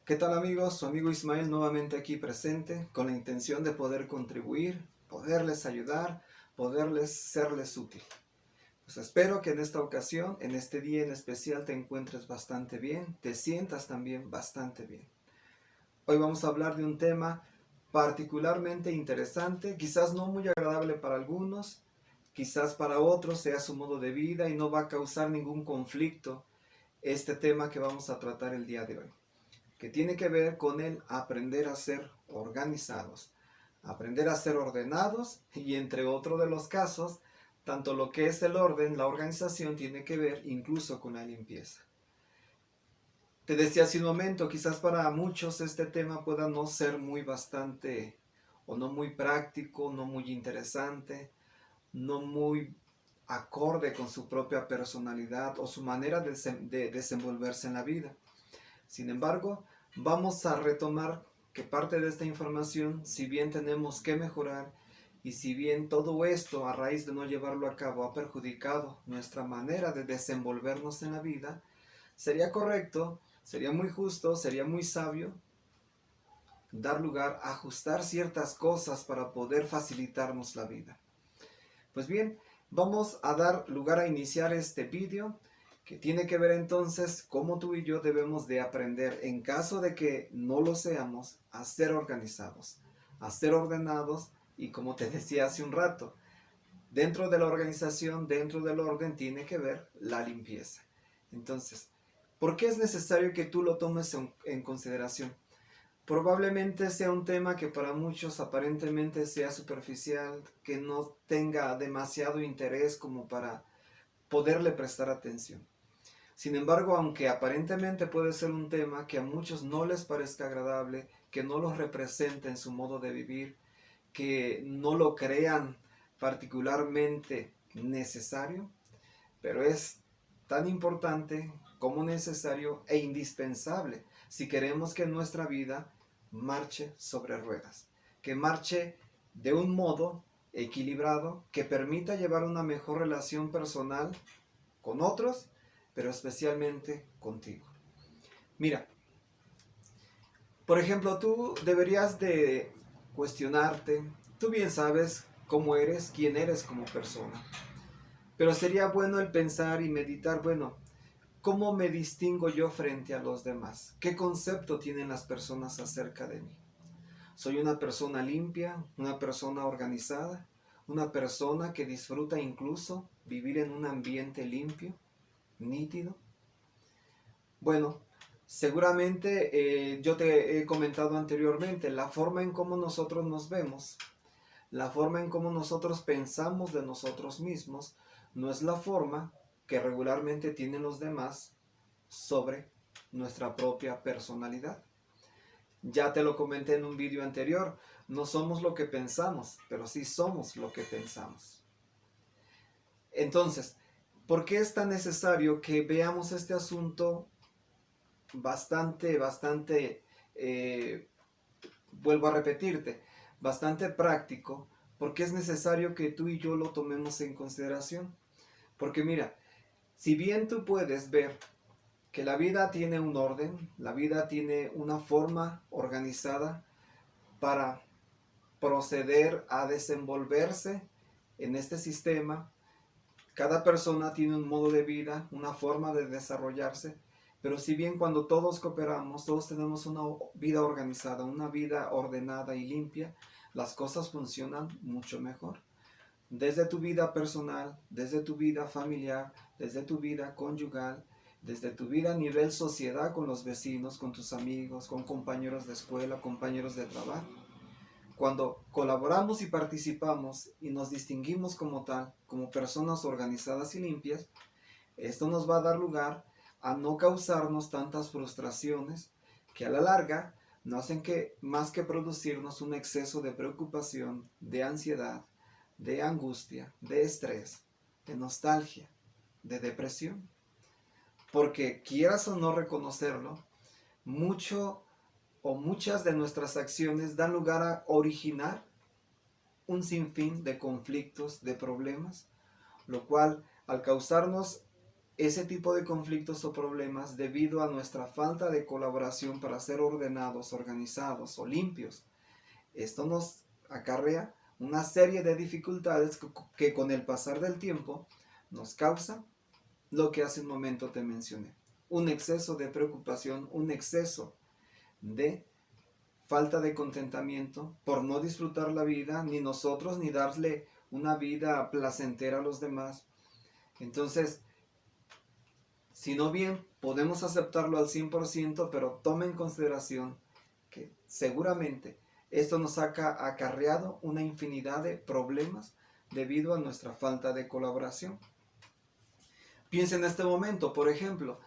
¿Qué tal amigos? Su amigo Ismael nuevamente aquí presente con la intención de poder contribuir, poderles ayudar, poderles serles útil. Pues espero que en esta ocasión, en este día en especial, te encuentres bastante bien, te sientas también bastante bien. Hoy vamos a hablar de un tema particularmente interesante, quizás no muy agradable para algunos, quizás para otros sea su modo de vida y no va a causar ningún conflicto este tema que vamos a tratar el día de hoy, que tiene que ver con el aprender a ser organizados, aprender a ser ordenados y entre otros de los casos, tanto lo que es el orden, la organización tiene que ver incluso con la limpieza. Te decía hace un momento, quizás para muchos este tema pueda no ser muy bastante o no muy práctico, no muy interesante, no muy acorde con su propia personalidad o su manera de desenvolverse en la vida. Sin embargo, vamos a retomar que parte de esta información, si bien tenemos que mejorar y si bien todo esto a raíz de no llevarlo a cabo ha perjudicado nuestra manera de desenvolvernos en la vida, sería correcto, sería muy justo, sería muy sabio dar lugar a ajustar ciertas cosas para poder facilitarnos la vida. Pues bien, vamos a dar lugar a iniciar este vídeo que tiene que ver entonces cómo tú y yo debemos de aprender, en caso de que no lo seamos, a ser organizados, a ser ordenados y, como te decía hace un rato, dentro de la organización, dentro del orden, tiene que ver la limpieza. Entonces, ¿por qué es necesario que tú lo tomes en consideración? Probablemente sea un tema que para muchos aparentemente sea superficial, que no tenga demasiado interés como para poderle prestar atención. Sin embargo, aunque aparentemente puede ser un tema que a muchos no les parezca agradable, que no los represente en su modo de vivir, que no lo crean particularmente necesario, pero es tan importante como necesario e indispensable si queremos que nuestra vida marche sobre ruedas, que marche de un modo equilibrado que permita llevar una mejor relación personal con otros, pero especialmente contigo. Mira, por ejemplo, tú deberías de cuestionarte, tú bien sabes cómo eres, quién eres como persona, pero sería bueno el pensar y meditar, bueno, ¿cómo me distingo yo frente a los demás? ¿Qué concepto tienen las personas acerca de mí? ¿Soy una persona limpia, una persona organizada, una persona que disfruta incluso vivir en un ambiente limpio, nítido? Bueno, seguramente yo te he comentado anteriormente, la forma en cómo nosotros nos vemos, la forma en cómo nosotros pensamos de nosotros mismos, no es la forma que regularmente tienen los demás sobre nuestra propia personalidad. Ya te lo comenté en un vídeo anterior, no somos lo que pensamos, pero sí somos lo que pensamos. Entonces, ¿por qué es tan necesario que veamos este asunto bastante, eh, vuelvo a repetirte, bastante práctico? Porque es necesario que tú y yo lo tomemos en consideración. Porque mira, si bien tú puedes ver que la vida tiene un orden, la vida tiene una forma organizada para proceder a desenvolverse en este sistema. Cada persona tiene un modo de vida, una forma de desarrollarse, pero si bien cuando todos cooperamos, todos tenemos una vida organizada, una vida ordenada y limpia, las cosas funcionan mucho mejor. Desde tu vida personal, desde tu vida familiar, desde tu vida conyugal, desde tu vida a nivel sociedad con los vecinos, con tus amigos, con compañeros de escuela, compañeros de trabajo. Cuando colaboramos y participamos y nos distinguimos como tal, como personas organizadas y limpias, esto nos va a dar lugar a no causarnos tantas frustraciones que a la larga no hacen que más que producirnos un exceso de preocupación, de ansiedad, de angustia, de estrés, de nostalgia, de depresión. Porque quieras o no reconocerlo, mucho o muchas de nuestras acciones dan lugar a originar un sinfín de conflictos, de problemas, lo cual al causarnos ese tipo de conflictos o problemas debido a nuestra falta de colaboración para ser ordenados, organizados o limpios. Esto nos acarrea una serie de dificultades que con el pasar del tiempo nos causa lo que hace un momento te mencioné. Un exceso de preocupación, un exceso de falta de contentamiento por no disfrutar la vida, ni nosotros, ni darle una vida placentera a los demás. Entonces, si no bien podemos aceptarlo al 100%, pero toma en consideración que seguramente esto nos ha acarreado una infinidad de problemas debido a nuestra falta de colaboración. Piensa en este momento, por ejemplo,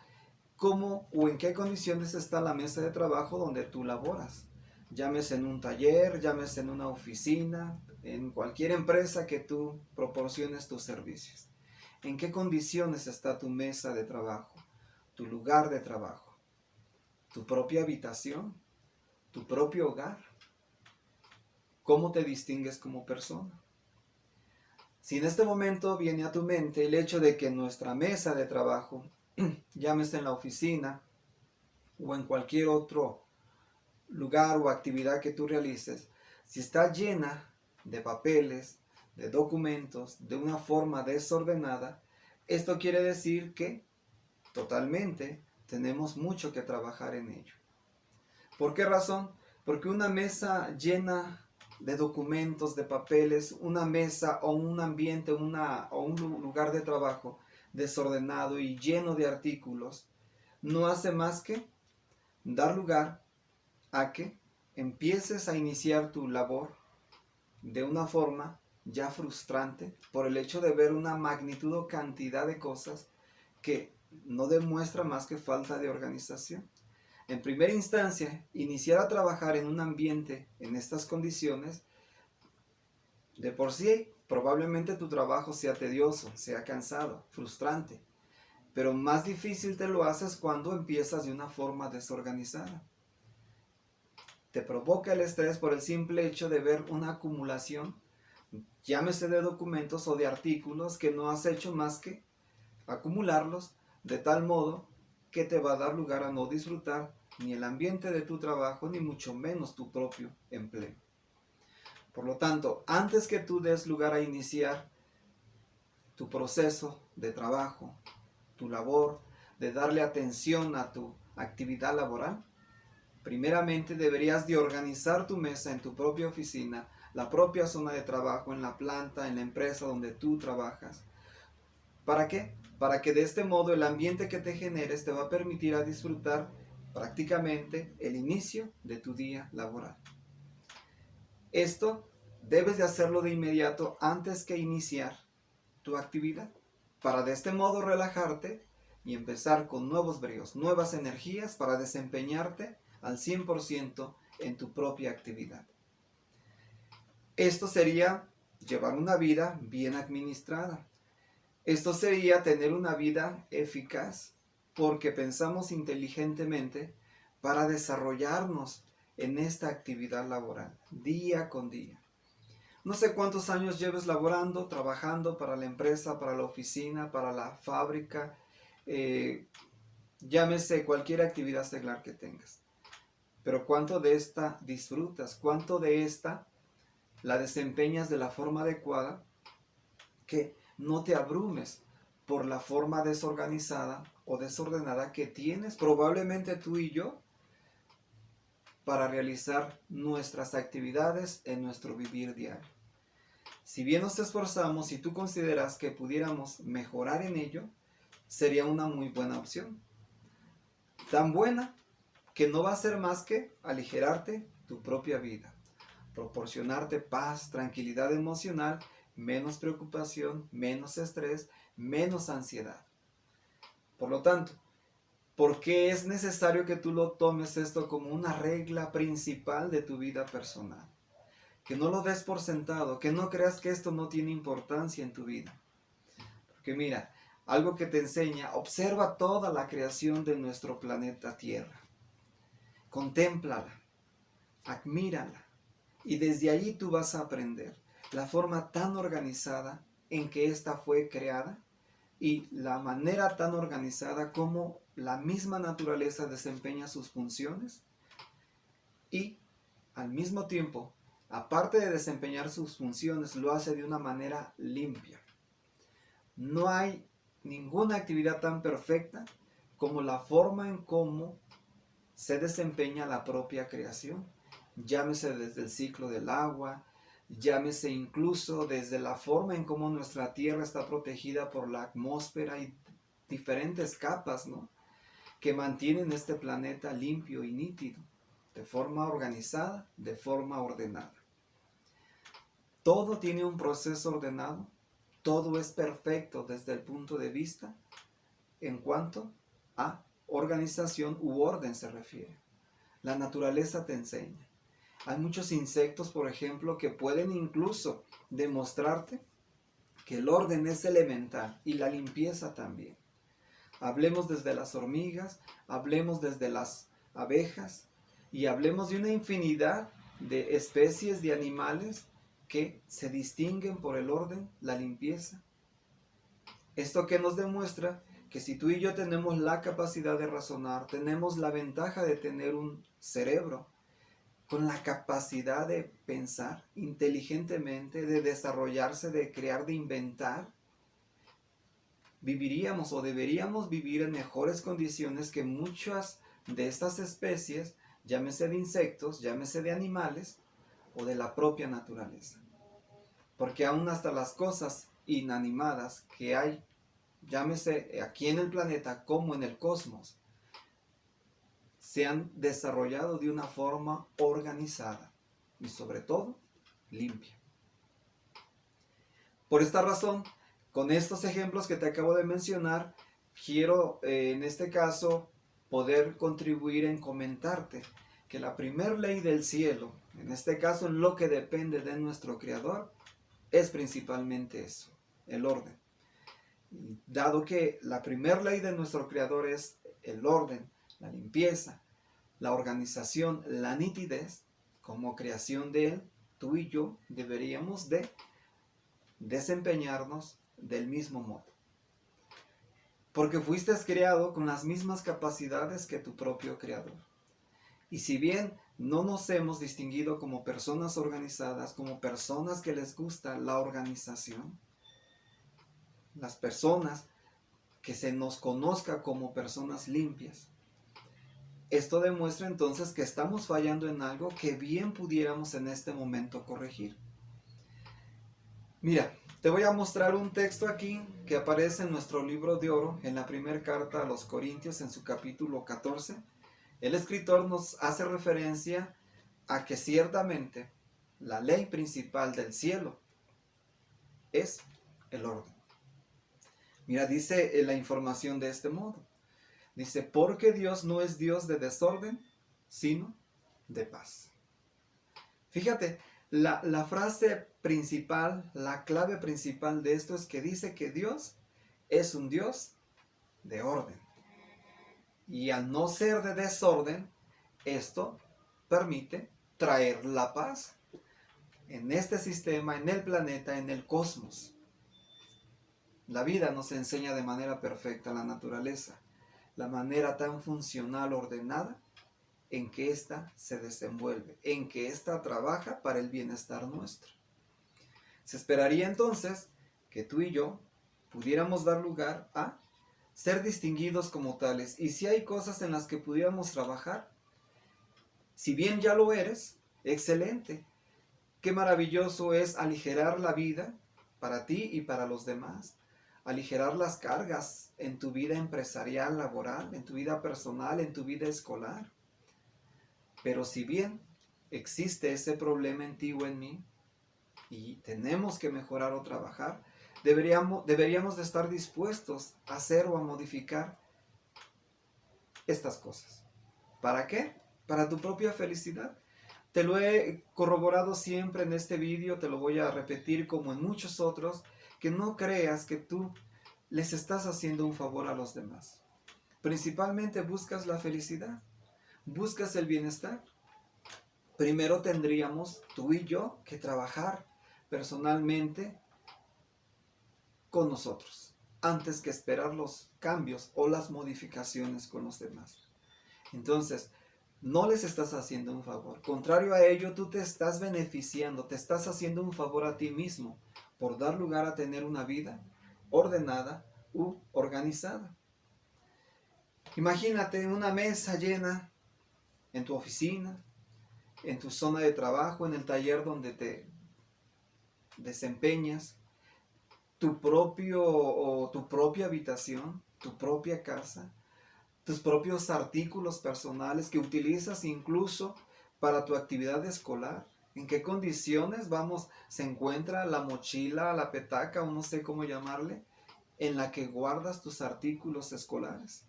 cómo o en qué condiciones está la mesa de trabajo donde tú laboras. Llámese en un taller, llámese en una oficina, en cualquier empresa que tú proporciones tus servicios. ¿En qué condiciones está tu mesa de trabajo, tu lugar de trabajo, tu propia habitación, tu propio hogar? ¿Cómo te distingues como persona? Si en este momento viene a tu mente el hecho de que nuestra mesa de trabajo, llámese en la oficina o en cualquier otro lugar o actividad que tú realices, si está llena de papeles, de documentos, de una forma desordenada, esto quiere decir que totalmente tenemos mucho que trabajar en ello. ¿Por qué razón? Porque una mesa llena de documentos, de papeles, una mesa o un ambiente o un lugar de trabajo desordenado y lleno de artículos, no hace más que dar lugar a que empieces a iniciar tu labor de una forma ya frustrante por el hecho de ver una magnitud o cantidad de cosas que no demuestra más que falta de organización. En primera instancia, iniciar a trabajar en un ambiente en estas condiciones, de por sí, probablemente tu trabajo sea tedioso, sea cansado, frustrante, pero más difícil te lo haces cuando empiezas de una forma desorganizada. Te provoca el estrés por el simple hecho de ver una acumulación, llámese de documentos o de artículos que no has hecho más que acumularlos de tal modo que te va a dar lugar a no disfrutar ni el ambiente de tu trabajo, ni mucho menos tu propio empleo. Por lo tanto, antes que tú des lugar a iniciar tu proceso de trabajo, tu labor, de darle atención a tu actividad laboral, primeramente deberías de organizar tu mesa en tu propia oficina, la propia zona de trabajo, en la planta, en la empresa donde tú trabajas. ¿Para qué? Para que de este modo el ambiente que te generes te va a permitir a disfrutar prácticamente el inicio de tu día laboral. Esto debes de hacerlo de inmediato antes que iniciar tu actividad, para de este modo relajarte y empezar con nuevos bríos, nuevas energías para desempeñarte al 100% en tu propia actividad. Esto sería llevar una vida bien administrada. Esto sería tener una vida eficaz porque pensamos inteligentemente para desarrollarnos en esta actividad laboral, día con día. No sé cuántos años lleves laborando, trabajando para la empresa, para la oficina, para la fábrica, llámese cualquier actividad seglar que tengas. Pero cuánto de esta disfrutas, cuánto de esta la desempeñas de la forma adecuada, que no te abrumes por la forma desorganizada o desordenada que tienes probablemente tú y yo para realizar nuestras actividades en nuestro vivir diario. Si bien nos esforzamos y tú consideras que pudiéramos mejorar en ello, sería una muy buena opción. Tan buena que no va a ser más que aligerarte tu propia vida, proporcionarte paz, tranquilidad emocional, menos preocupación, menos estrés, menos ansiedad. Por lo tanto, ¿por qué es necesario que tú lo tomes esto como una regla principal de tu vida personal? Que no lo des por sentado, que no creas que esto no tiene importancia en tu vida. Porque mira, algo que te enseña, observa toda la creación de nuestro planeta Tierra. Contémplala, admírala, y desde allí tú vas a aprender la forma tan organizada en que ésta fue creada y la manera tan organizada como la misma naturaleza desempeña sus funciones y al mismo tiempo, aparte de desempeñar sus funciones, lo hace de una manera limpia. No hay ninguna actividad tan perfecta como la forma en cómo se desempeña la propia creación. Llámese desde el ciclo del agua, llámese incluso desde la forma en cómo nuestra tierra está protegida por la atmósfera y diferentes capas, ¿no?, que mantienen este planeta limpio y nítido, de forma organizada, de forma ordenada. Todo tiene un proceso ordenado, todo es perfecto desde el punto de vista en cuanto a organización u orden se refiere. La naturaleza te enseña. Hay muchos insectos, por ejemplo, que pueden incluso demostrarte que el orden es elemental y la limpieza también. Hablemos desde las hormigas, hablemos desde las abejas y hablemos de una infinidad de especies de animales que se distinguen por el orden, la limpieza. Esto que nos demuestra que si tú y yo tenemos la capacidad de razonar, tenemos la ventaja de tener un cerebro con la capacidad de pensar inteligentemente, de desarrollarse, de crear, de inventar, viviríamos o deberíamos vivir en mejores condiciones que muchas de estas especies, llámese de insectos, llámese de animales o de la propia naturaleza. Porque aún hasta las cosas inanimadas que hay, llámese aquí en el planeta como en el cosmos, se han desarrollado de una forma organizada y sobre todo limpia. Por esta razón, con estos ejemplos que te acabo de mencionar, quiero en este caso poder contribuir en comentarte que la primer ley del cielo, en este caso en lo que depende de nuestro Creador, es principalmente eso, el orden. Y dado que la primer ley de nuestro Creador es el orden, la limpieza, la organización, la nitidez, como creación de Él, tú y yo deberíamos de desempeñarnos del mismo modo. Porque fuiste creado con las mismas capacidades que tu propio Creador. Y si bien no nos hemos distinguido como personas organizadas, como personas que les gusta la organización, las personas que se nos conozca como personas limpias, esto demuestra entonces que estamos fallando en algo que bien pudiéramos en este momento corregir. Mira, te voy a mostrar un texto aquí que aparece en nuestro libro de oro, en la primera carta a los Corintios, en su capítulo 14. El escritor nos hace referencia a que ciertamente la ley principal del cielo es el orden. Mira, dice la información de este modo. Dice, porque Dios no es Dios de desorden, sino de paz. Fíjate, la frase principal, la clave principal de esto es que dice que Dios es un Dios de orden. Y al no ser de desorden, esto permite traer la paz en este sistema, en el planeta, en el cosmos. La vida nos enseña de manera perfecta la naturaleza, la manera tan funcional, ordenada, en que ésta se desenvuelve, en que ésta trabaja para el bienestar nuestro. Se esperaría entonces que tú y yo pudiéramos dar lugar a ser distinguidos como tales. Y si hay cosas en las que pudiéramos trabajar, si bien ya lo eres, excelente. Qué maravilloso es aligerar la vida para ti y para los demás. Aligerar las cargas en tu vida empresarial, laboral, en tu vida personal, en tu vida escolar. Pero si bien existe ese problema en ti o en mí y tenemos que mejorar o trabajar, deberíamos de estar dispuestos a hacer o a modificar estas cosas. ¿Para qué? Para tu propia felicidad. Te lo he corroborado siempre en este vídeo, te lo voy a repetir como en muchos otros, que no creas que tú les estás haciendo un favor a los demás. Principalmente buscas la felicidad, buscas el bienestar. Primero tendríamos tú y yo que trabajar personalmente con nosotros. antes que esperar los cambios o las modificaciones con los demás. Entonces, no les estás haciendo un favor. Contrario a ello, tú te estás beneficiando, te estás haciendo un favor a ti mismo por dar lugar a tener una vida ordenada u organizada. Imagínate una mesa llena en tu oficina, en tu zona de trabajo, en el taller donde te desempeñas, tu propia habitación, tu propia casa, tus propios artículos personales que utilizas incluso para tu actividad escolar. ¿En qué condiciones, se encuentra la mochila, la petaca o no sé cómo llamarle, en la que guardas tus artículos escolares,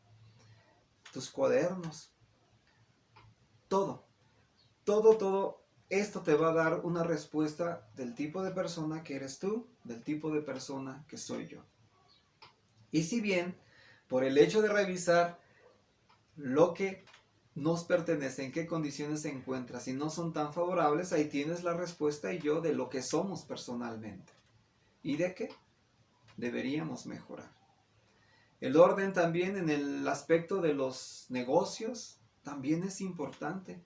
tus cuadernos? Todo, todo esto te va a dar una respuesta del tipo de persona que eres tú, del tipo de persona que soy yo. Y si bien, por el hecho de revisar lo que nos pertenece, en qué condiciones se encuentra, si no son tan favorables, ahí tienes la respuesta y yo de lo que somos personalmente. ¿Y de qué deberíamos mejorar? El orden también en el aspecto de los negocios también es importante.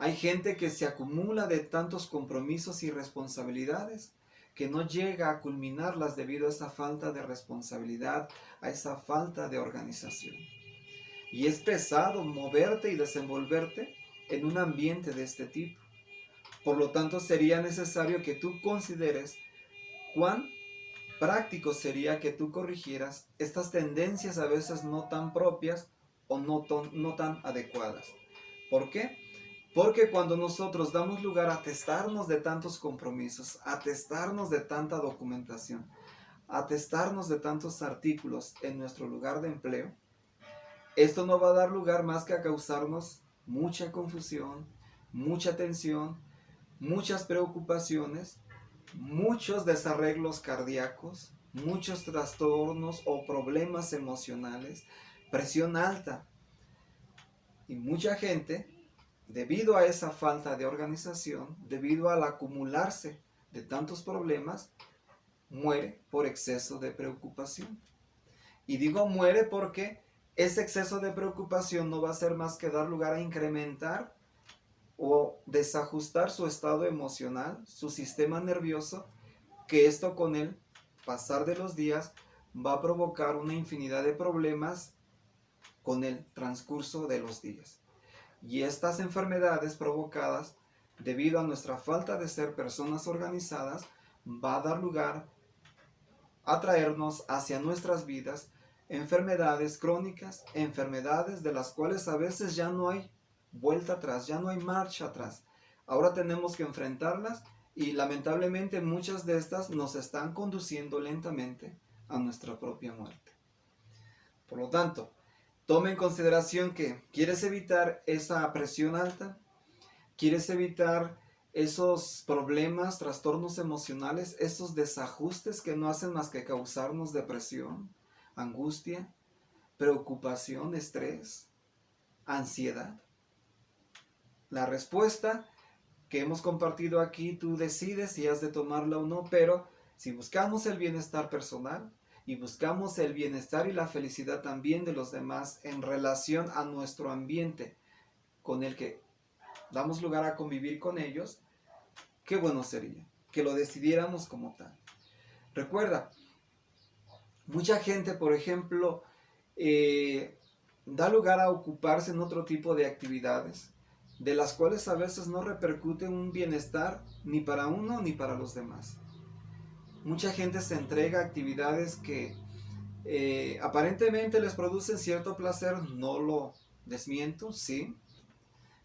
Hay gente que se acumula de tantos compromisos y responsabilidades que no llega a culminarlas debido a esa falta de responsabilidad, a esa falta de organización. Y es pesado moverte y desenvolverte en un ambiente de este tipo. Por lo tanto, sería necesario que tú consideres cuán práctico sería que tú corrigieras estas tendencias a veces no tan propias o no tan adecuadas. ¿Por qué? Porque cuando nosotros damos lugar a atestarnos de tantos compromisos, a atestarnos de tanta documentación, a atestarnos de tantos artículos en nuestro lugar de empleo, esto no va a dar lugar más que a causarnos mucha confusión, mucha tensión, muchas preocupaciones, muchos desarreglos cardíacos, muchos trastornos o problemas emocionales, presión alta. Y mucha gente, debido a esa falta de organización, debido al acumularse de tantos problemas, muere por exceso de preocupación. Y digo muere porque ese exceso de preocupación no va a hacer más que dar lugar a incrementar o desajustar su estado emocional, su sistema nervioso, que esto con el pasar de los días va a provocar una infinidad de problemas con el transcurso de los días. Y estas enfermedades provocadas debido a nuestra falta de ser personas organizadas va a dar lugar a traernos hacia nuestras vidas enfermedades crónicas, enfermedades de las cuales a veces ya no hay vuelta atrás, ya no hay marcha atrás. Ahora tenemos que enfrentarlas y lamentablemente muchas de estas nos están conduciendo lentamente a nuestra propia muerte. Por lo tanto, toma en consideración que quieres evitar esa presión alta, quieres evitar esos problemas, trastornos emocionales, esos desajustes que no hacen más que causarnos depresión, angustia, preocupación, estrés, ansiedad. La respuesta que hemos compartido aquí, tú decides si has de tomarla o no, pero si buscamos el bienestar personal y buscamos el bienestar y la felicidad también de los demás en relación a nuestro ambiente con el que damos lugar a convivir con ellos, qué bueno sería que lo decidiéramos como tal. Recuerda, mucha gente, por ejemplo, da lugar a ocuparse en otro tipo de actividades, de las cuales a veces no repercute un bienestar ni para uno ni para los demás. Mucha gente se entrega a actividades que aparentemente les producen cierto placer, no lo desmiento, sí,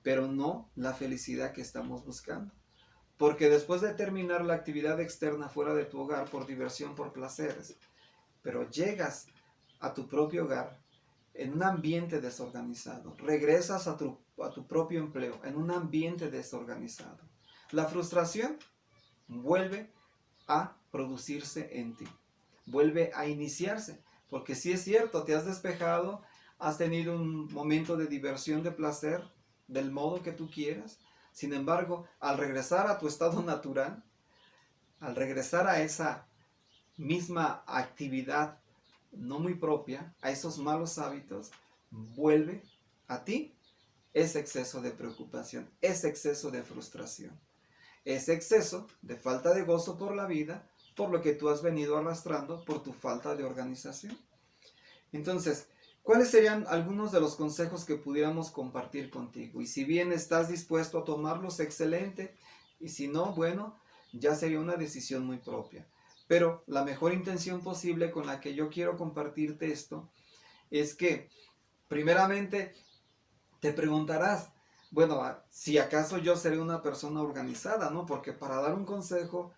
pero no la felicidad que estamos buscando. Porque después de terminar la actividad externa fuera de tu hogar por diversión, por placeres, pero llegas a tu propio hogar en un ambiente desorganizado, regresas a tu propio empleo en un ambiente desorganizado, la frustración vuelve a producirse en ti, vuelve a iniciarse, porque si es cierto, te has despejado, has tenido un momento de diversión, de placer, del modo que tú quieras. Sin embargo, al regresar a tu estado natural, al regresar a esa misma actividad no muy propia, a esos malos hábitos, vuelve a ti ese exceso de preocupación, ese exceso de frustración, ese exceso de falta de gozo por la vida, por lo que tú has venido arrastrando por tu falta de organización. Entonces, ¿cuáles serían algunos de los consejos que pudiéramos compartir contigo? Y si bien estás dispuesto a tomarlos, excelente. Y si no, bueno, ya sería una decisión muy propia. Pero la mejor intención posible con la que yo quiero compartirte esto es que, primeramente, te preguntarás, bueno, si acaso yo seré una persona organizada, ¿no? Porque para dar un consejo,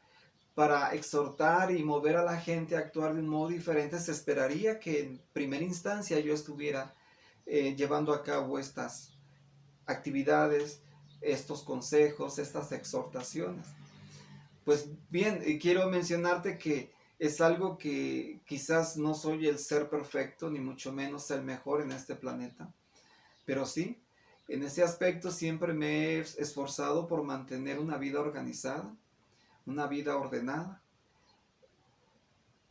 para exhortar y mover a la gente a actuar de un modo diferente, se esperaría que en primera instancia yo estuviera llevando a cabo estas actividades, estos consejos, estas exhortaciones. Pues bien, quiero mencionarte que es algo que quizás no soy el ser perfecto, ni mucho menos el mejor en este planeta, pero sí, en ese aspecto siempre me he esforzado por mantener una vida organizada, una vida ordenada,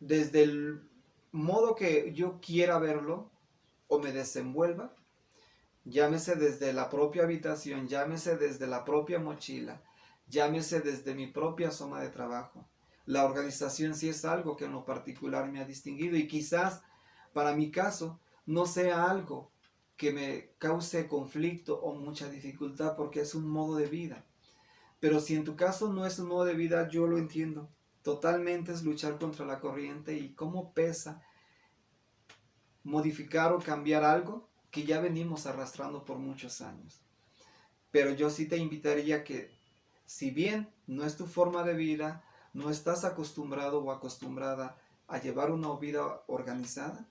desde el modo que yo quiera verlo o me desenvuelva, llámese desde la propia habitación, llámese desde la propia mochila, llámese desde mi propia zona de trabajo. La organización sí es algo que en lo particular me ha distinguido y quizás para mi caso no sea algo que me cause conflicto o mucha dificultad porque es un modo de vida. Pero si en tu caso no es un modo de vida, yo lo entiendo. Totalmente es luchar contra la corriente y cómo pesa modificar o cambiar algo que ya venimos arrastrando por muchos años. Pero yo sí te invitaría que, si bien no es tu forma de vida, no estás acostumbrado o acostumbrada a llevar una vida organizada,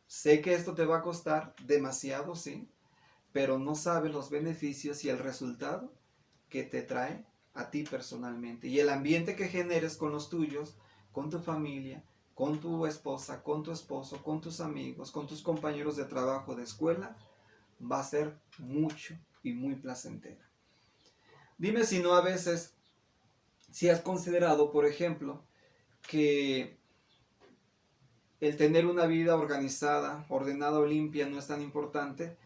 sé que esto te va a costar demasiado, sí, pero no sabes los beneficios y el resultado que te trae a ti personalmente. Y el ambiente que generes con los tuyos, con tu familia, con tu esposa, con tu esposo, con tus amigos, con tus compañeros de trabajo, de escuela, va a ser mucho y muy placentera. Dime si no a veces, si has considerado, por ejemplo, que el tener una vida organizada, ordenada o limpia no es tan importante,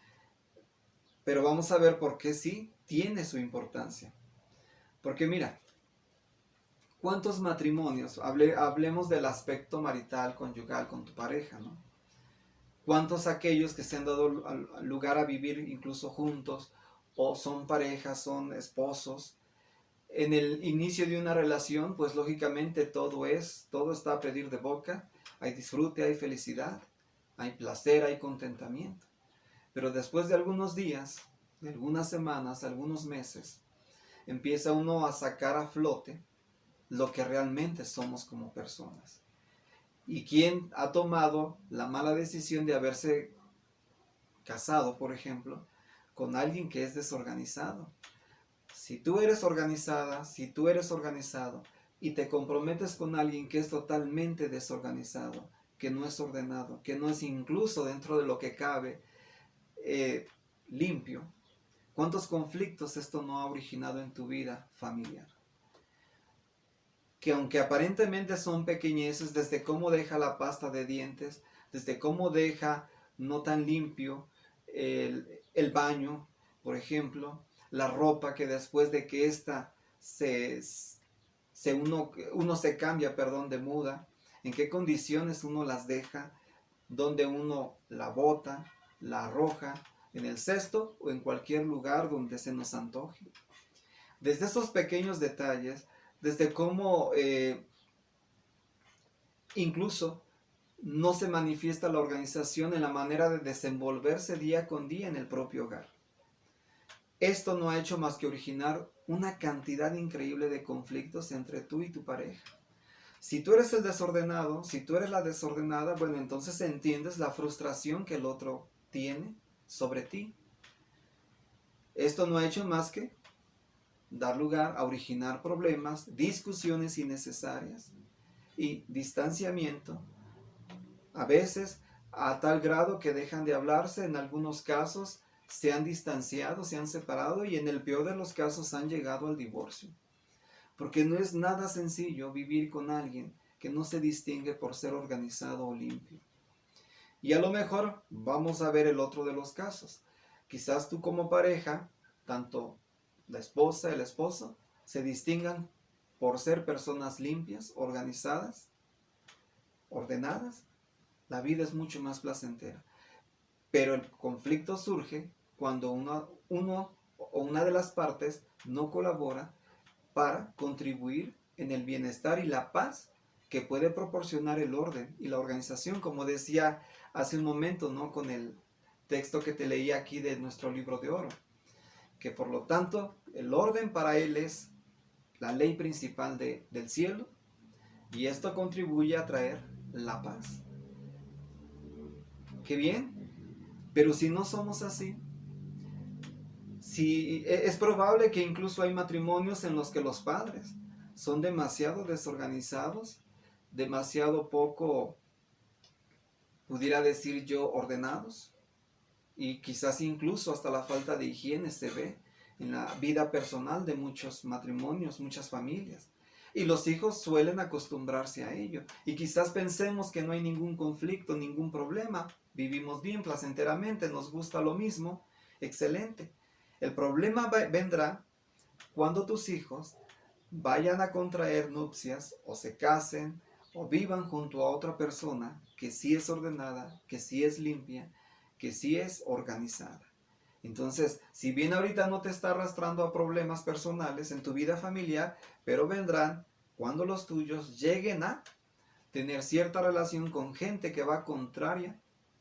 pero vamos a ver por qué sí tiene su importancia. Porque mira, ¿cuántos matrimonios? Hablemos del aspecto marital, conyugal con tu pareja, ¿no? ¿Cuántos aquellos que se han dado lugar a vivir incluso juntos o son parejas, son esposos? En el inicio de una relación, pues lógicamente todo está a pedir de boca. Hay disfrute, hay felicidad, hay placer, hay contentamiento. Pero después de algunos días, de algunas semanas, algunos meses, empieza uno a sacar a flote lo que realmente somos como personas. ¿Y quién ha tomado la mala decisión de haberse casado, por ejemplo, con alguien que es desorganizado? Si tú eres organizada, si tú eres organizado y te comprometes con alguien que es totalmente desorganizado, que no es ordenado, que no es incluso dentro de lo que cabe limpio, ¿cuántos conflictos esto no ha originado en tu vida familiar? Que aunque aparentemente son pequeñeces, desde cómo deja la pasta de dientes, desde cómo deja no tan limpio el baño, por ejemplo, la ropa que después de que ésta uno se cambia, perdón, de muda, en qué condiciones uno las deja, donde uno la bota, la arroja, en el cesto o en cualquier lugar donde se nos antoje. Desde esos pequeños detalles, desde cómo incluso no se manifiesta la organización en la manera de desenvolverse día con día en el propio hogar. Esto no ha hecho más que originar una cantidad increíble de conflictos entre tú y tu pareja. Si tú eres el desordenado, si tú eres la desordenada, bueno, entonces entiendes la frustración que el otro tiene sobre ti. Esto no ha hecho más que dar lugar a originar problemas, discusiones innecesarias y distanciamiento, a veces a tal grado que dejan de hablarse, en algunos casos se han distanciado, se han separado y en el peor de los casos han llegado al divorcio. Porque no es nada sencillo vivir con alguien que no se distingue por ser organizado o limpio. Y a lo mejor vamos a ver el otro de los casos. Quizás tú como pareja, tanto la esposa y el esposo, se distingan por ser personas limpias, organizadas, ordenadas. La vida es mucho más placentera. Pero el conflicto surge cuando uno o una de las partes no colabora para contribuir en el bienestar y la paz que puede proporcionar el orden y la organización, como decía hace un momento, ¿no? Con el texto que te leí aquí de nuestro libro de oro, que por lo tanto el orden para él es la ley principal del cielo, y esto contribuye a traer la paz. Qué bien, pero si no somos así, si, es probable que incluso hay matrimonios en los que los padres son demasiado desorganizados, demasiado poco, pudiera decir yo, ordenados, y quizás incluso hasta la falta de higiene se ve en la vida personal de muchos matrimonios, muchas familias. Y los hijos suelen acostumbrarse a ello. Y quizás pensemos que no hay ningún conflicto, ningún problema. Vivimos bien, placenteramente, nos gusta lo mismo. Excelente. El problema vendrá cuando tus hijos vayan a contraer nupcias o se casen o vivan junto a otra persona que sí es ordenada, que sí es limpia, que sí es organizada. Entonces, si bien ahorita no te está arrastrando a problemas personales en tu vida familiar, pero vendrán cuando los tuyos lleguen a tener cierta relación con gente que va contraria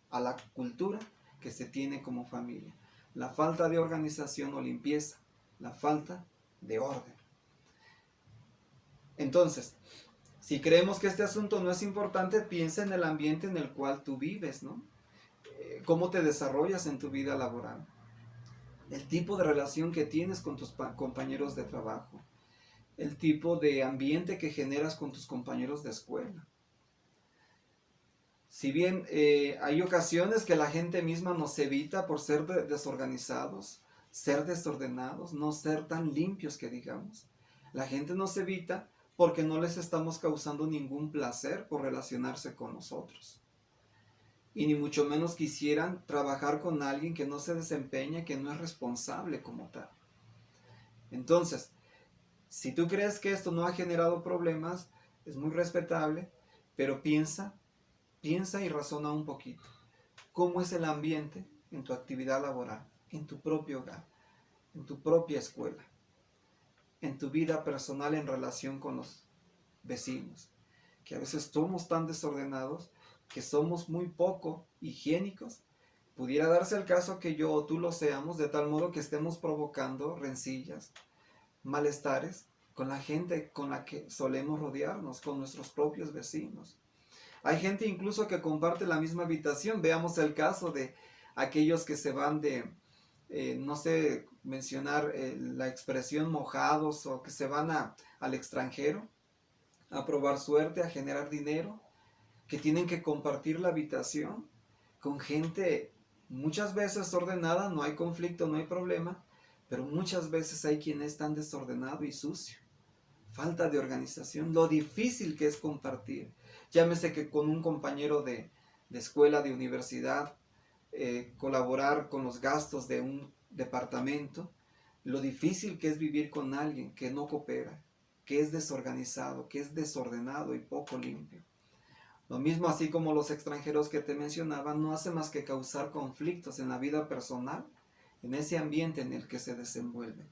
a la cultura que se tiene como familia. La falta de organización o limpieza, la falta de orden. Entonces, si creemos que este asunto no es importante, piensa en el ambiente en el cual tú vives, ¿no? Cómo te desarrollas en tu vida laboral, el tipo de relación que tienes con tus compañeros de trabajo, el tipo de ambiente que generas con tus compañeros de escuela. Si bien hay ocasiones que la gente misma nos evita por ser desorganizados, ser desordenados, no ser tan limpios que digamos. La gente nos evita porque no les estamos causando ningún placer por relacionarse con nosotros. Y ni mucho menos quisieran trabajar con alguien que no se desempeña, que no es responsable como tal. Entonces, si tú crees que esto no ha generado problemas, es muy respetable, pero piensa y razona un poquito. ¿Cómo es el ambiente en tu actividad laboral, en tu propio hogar, en tu propia escuela, en tu vida personal en relación con los vecinos? Que a veces somos tan desordenados que somos muy poco higiénicos. Pudiera darse el caso que yo o tú lo seamos, de tal modo que estemos provocando rencillas, malestares con la gente con la que solemos rodearnos, con nuestros propios vecinos. Hay gente incluso que comparte la misma habitación. Veamos el caso de aquellos que se van de, no sé, mencionar la expresión mojados, o que se van al extranjero a probar suerte, a generar dinero, que tienen que compartir la habitación con gente muchas veces ordenada, no hay conflicto, no hay problema, pero muchas veces hay quien es tan desordenado y sucio. Falta de organización, lo difícil que es compartir. Llámese que con un compañero de escuela, de universidad, colaborar con los gastos de un departamento, lo difícil que es vivir con alguien que no coopera, que es desorganizado, que es desordenado y poco limpio. Lo mismo así como los extranjeros que te mencionaba, no hace más que causar conflictos en la vida personal, en ese ambiente en el que se desenvuelve.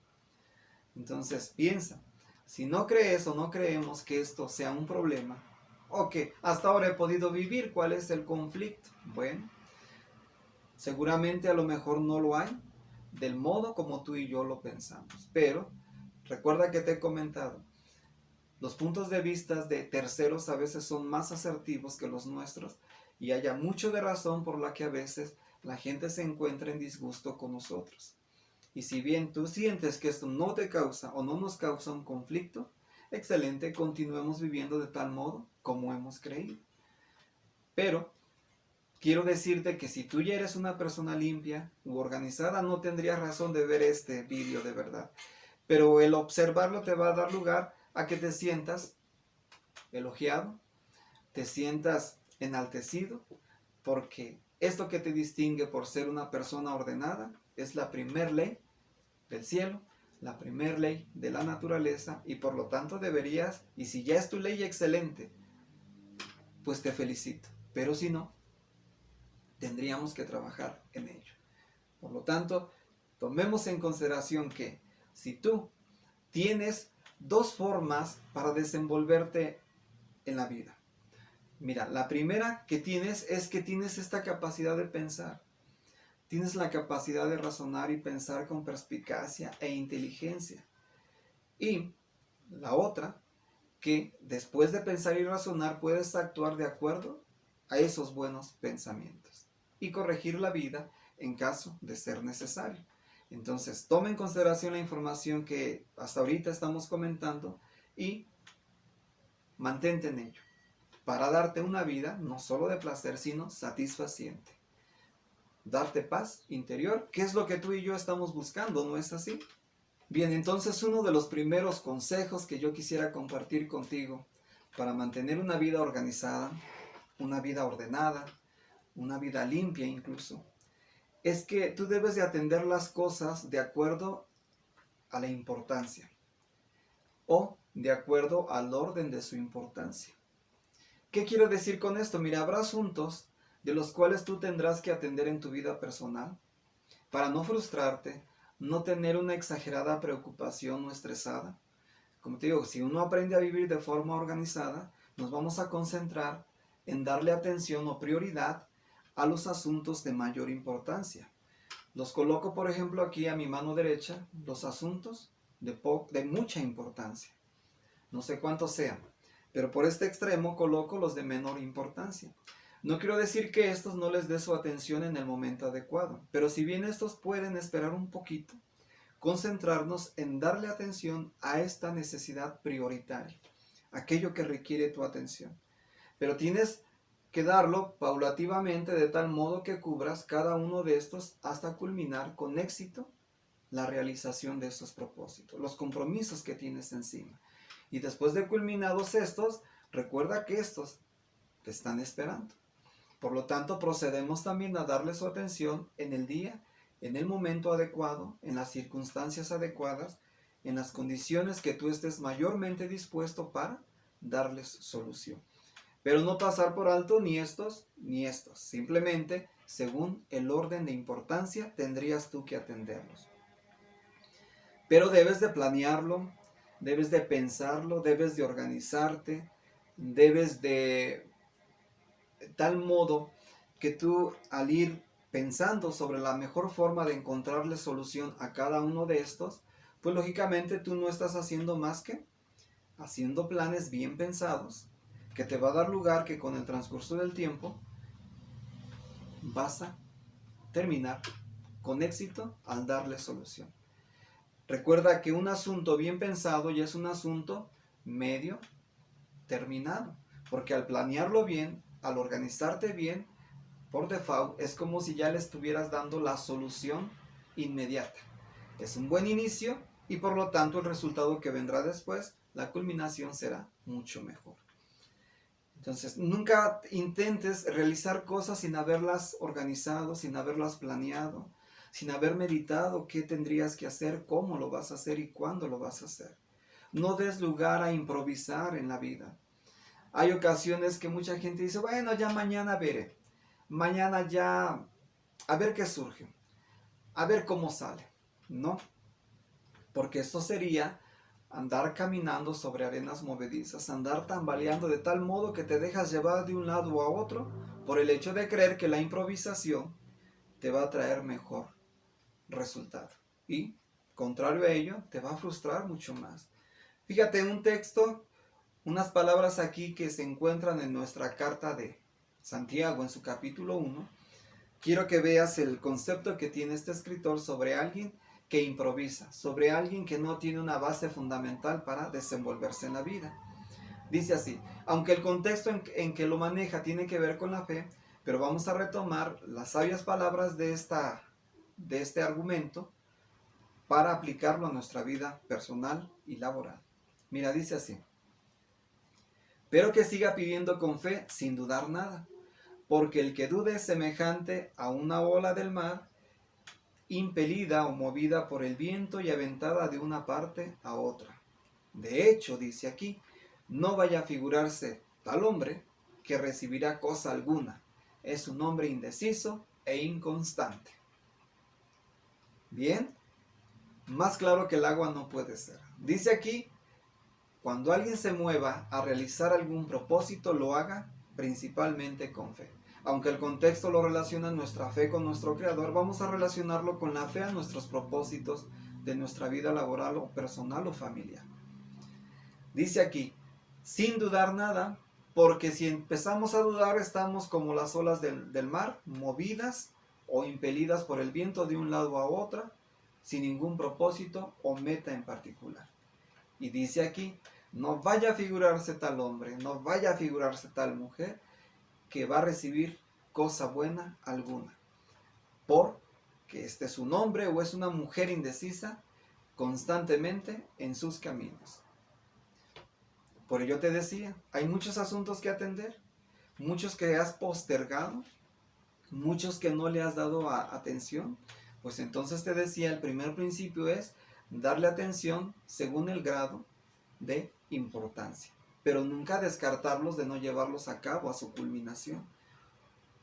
Entonces piensa, si no crees o no creemos que esto sea un problema, o que hasta ahora he podido vivir, ¿cuál es el conflicto? Bueno, seguramente a lo mejor no lo hay del modo como tú y yo lo pensamos, pero recuerda que te he comentado, los puntos de vista de terceros a veces son más asertivos que los nuestros, y haya mucho de razón por la que a veces la gente se encuentra en disgusto con nosotros. Y si bien tú sientes que esto no te causa o no nos causa un conflicto, excelente, continuemos viviendo de tal modo como hemos creído. Pero quiero decirte que si tú ya eres una persona limpia u organizada, no tendrías razón de ver este vídeo de verdad. Pero el observarlo te va a dar lugar a que te sientas elogiado, te sientas enaltecido, porque esto que te distingue por ser una persona ordenada es la primer ley del cielo, la primer ley de la naturaleza, y por lo tanto deberías, y si ya es tu ley excelente, pues te felicito, pero si no, tendríamos que trabajar en ello. Por lo tanto, tomemos en consideración que si tú tienes dos formas para desenvolverte en la vida. Mira, la primera que tienes es que tienes esta capacidad de pensar. Tienes la capacidad de razonar y pensar con perspicacia e inteligencia. Y la otra, que después de pensar y razonar puedes actuar de acuerdo a esos buenos pensamientos y corregir la vida en caso de ser necesario. Entonces, toma en consideración la información que hasta ahorita estamos comentando y mantente en ello, para darte una vida no solo de placer, sino satisfaciente. Darte paz interior, que es lo que tú y yo estamos buscando, ¿no es así? Bien, entonces uno de los primeros consejos que yo quisiera compartir contigo para mantener una vida organizada, una vida ordenada, una vida limpia incluso, es que tú debes de atender las cosas de acuerdo a la importancia o de acuerdo al orden de su importancia. ¿Qué quiero decir con esto? Mira, habrá asuntos de los cuales tú tendrás que atender en tu vida personal para no frustrarte, no tener una exagerada preocupación o estresada. Como te digo, si uno aprende a vivir de forma organizada, nos vamos a concentrar en darle atención o prioridad a los asuntos de mayor importancia. Los coloco, por ejemplo, aquí a mi mano derecha, los asuntos de mucha importancia. No sé cuántos sean, pero por este extremo coloco los de menor importancia. No quiero decir que estos no les dé su atención en el momento adecuado, pero si bien estos pueden esperar un poquito, concentrarnos en darle atención a esta necesidad prioritaria, aquello que requiere tu atención. Pero tienes que darlo paulativamente de tal modo que cubras cada uno de estos hasta culminar con éxito la realización de estos propósitos, los compromisos que tienes encima. Y después de culminados estos, recuerda que estos te están esperando. Por lo tanto, procedemos también a darle su atención en el día, en el momento adecuado, en las circunstancias adecuadas, en las condiciones que tú estés mayormente dispuesto para darles solución. Pero no pasar por alto ni estos ni estos. Simplemente, según el orden de importancia, tendrías tú que atenderlos. Pero debes de planearlo, debes de pensarlo, debes de organizarte, debes de tal modo que tú al ir pensando sobre la mejor forma de encontrarle solución a cada uno de estos, pues lógicamente tú no estás haciendo más que haciendo planes bien pensados, que te va a dar lugar que con el transcurso del tiempo vas a terminar con éxito al darle solución. Recuerda que un asunto bien pensado ya es un asunto medio terminado, porque al planearlo bien, al organizarte bien, por default es como si ya le estuvieras dando la solución inmediata. Es un buen inicio y por lo tanto el resultado que vendrá después, la culminación será mucho mejor. Entonces, nunca intentes realizar cosas sin haberlas organizado, sin haberlas planeado, sin haber meditado qué tendrías que hacer, cómo lo vas a hacer y cuándo lo vas a hacer. No des lugar a improvisar en la vida. Hay ocasiones que mucha gente dice, bueno, ya mañana veré. Mañana ya, a ver qué surge. A ver cómo sale. No, porque esto sería andar caminando sobre arenas movedizas, andar tambaleando de tal modo que te dejas llevar de un lado a otro por el hecho de creer que la improvisación te va a traer mejor resultado. Y, contrario a ello, te va a frustrar mucho más. Fíjate, un texto, unas palabras aquí que se encuentran en nuestra carta de Santiago en su capítulo 1. Quiero que veas el concepto que tiene este escritor sobre alguien que improvisa, sobre alguien que no tiene una base fundamental para desenvolverse en la vida. Dice así, aunque el contexto en que lo maneja tiene que ver con la fe, pero vamos a retomar las sabias palabras de este argumento para aplicarlo a nuestra vida personal y laboral. Mira, dice así, pero que siga pidiendo con fe sin dudar nada, porque el que dude es semejante a una ola del mar, impelida o movida por el viento y aventada de una parte a otra. De hecho, dice aquí, no vaya a figurarse tal hombre que recibirá cosa alguna. Es un hombre indeciso e inconstante. Bien, más claro que el agua no puede ser. Dice aquí, cuando alguien se mueva a realizar algún propósito, lo haga principalmente con fe. Aunque el contexto lo relaciona nuestra fe con nuestro Creador, vamos a relacionarlo con la fe a nuestros propósitos de nuestra vida laboral o personal o familiar. Dice aquí, sin dudar nada, porque si empezamos a dudar estamos como las olas del mar, movidas o impelidas por el viento de un lado a otro, sin ningún propósito o meta en particular. Y dice aquí, no vaya a figurarse tal hombre, no vaya a figurarse tal mujer que va a recibir cosa buena alguna, porque este es un hombre o es una mujer indecisa constantemente en sus caminos. Por ello te decía, hay muchos asuntos que atender, muchos que has postergado, muchos que no le has dado atención. Pues entonces te decía, el primer principio es darle atención según el grado de importancia, pero nunca descartarlos de no llevarlos a cabo a su culminación.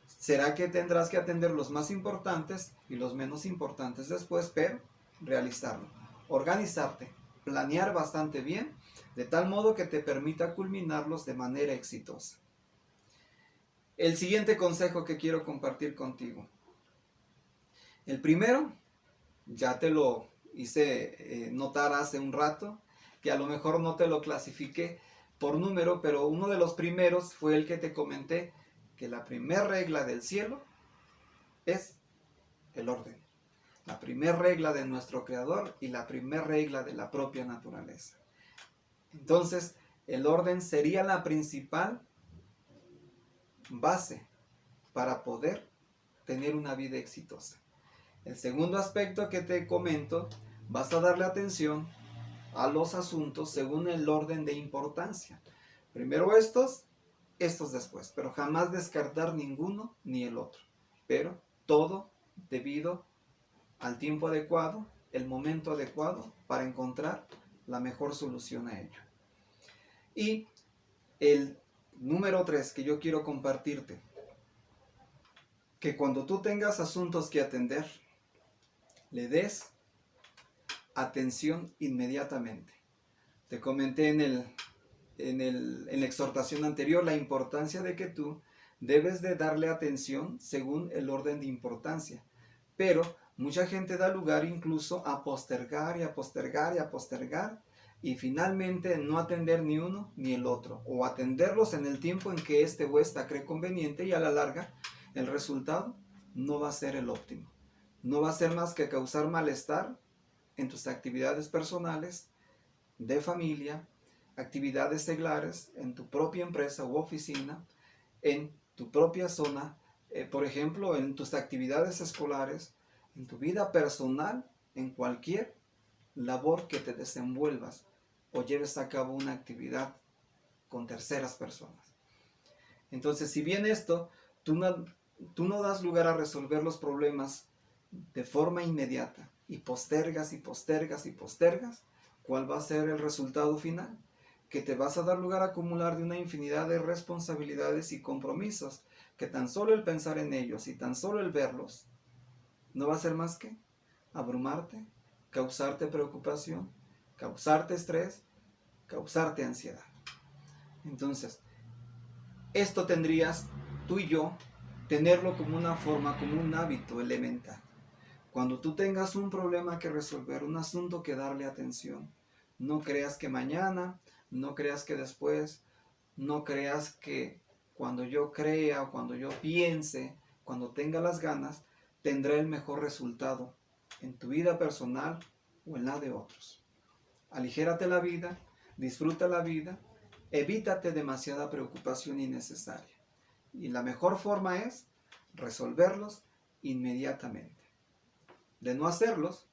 Será que tendrás que atender los más importantes y los menos importantes después, pero realizarlo, organizarte, planear bastante bien, de tal modo que te permita culminarlos de manera exitosa. El siguiente consejo que quiero compartir contigo. El primero, ya te lo hice notar hace un rato, que a lo mejor no te lo clasifiqué por número, pero uno de los primeros fue el que te comenté, que la primera regla del cielo es el orden. La primera regla de nuestro Creador y la primera regla de la propia naturaleza. Entonces, el orden sería la principal base para poder tener una vida exitosa. El segundo aspecto que te comento, vas a darle atención a los asuntos según el orden de importancia. Primero estos después, pero jamás descartar ninguno ni el otro. Pero todo debido al tiempo adecuado, el momento adecuado para encontrar la mejor solución a ello. Y el número 3 que yo quiero compartirte, que cuando tú tengas asuntos que atender, le des atención inmediatamente. Te comenté en la exhortación anterior la importancia de que tú debes de darle atención según el orden de importancia. Pero mucha gente da lugar incluso a postergar y a postergar y a postergar y finalmente no atender ni uno ni el otro, o atenderlos en el tiempo en que este o esta cree conveniente, y a la larga el resultado no va a ser el óptimo. No va a ser más que causar malestar en tus actividades personales, de familia, actividades seglares, en tu propia empresa u oficina, en tu propia zona, por ejemplo, en tus actividades escolares, en tu vida personal, en cualquier labor que te desenvuelvas o lleves a cabo una actividad con terceras personas. Entonces, si bien esto, tú no das lugar a resolver los problemas de forma inmediata y postergas y postergas y postergas, ¿cuál va a ser el resultado final? Que te vas a dar lugar a acumular de una infinidad de responsabilidades y compromisos, que tan solo el pensar en ellos y tan solo el verlos no va a ser más que abrumarte, causarte preocupación, causarte estrés, causarte ansiedad. Entonces, esto tendrías tú y yo tenerlo como una forma, como un hábito elemental. Cuando tú tengas un problema que resolver, un asunto que darle atención, no creas que mañana, no creas que después, no creas que cuando yo crea o cuando yo piense, cuando tenga las ganas, tendré el mejor resultado en tu vida personal o en la de otros. Aligérate la vida, disfruta la vida, evítate demasiada preocupación innecesaria. Y la mejor forma es resolverlos inmediatamente. De no hacerlos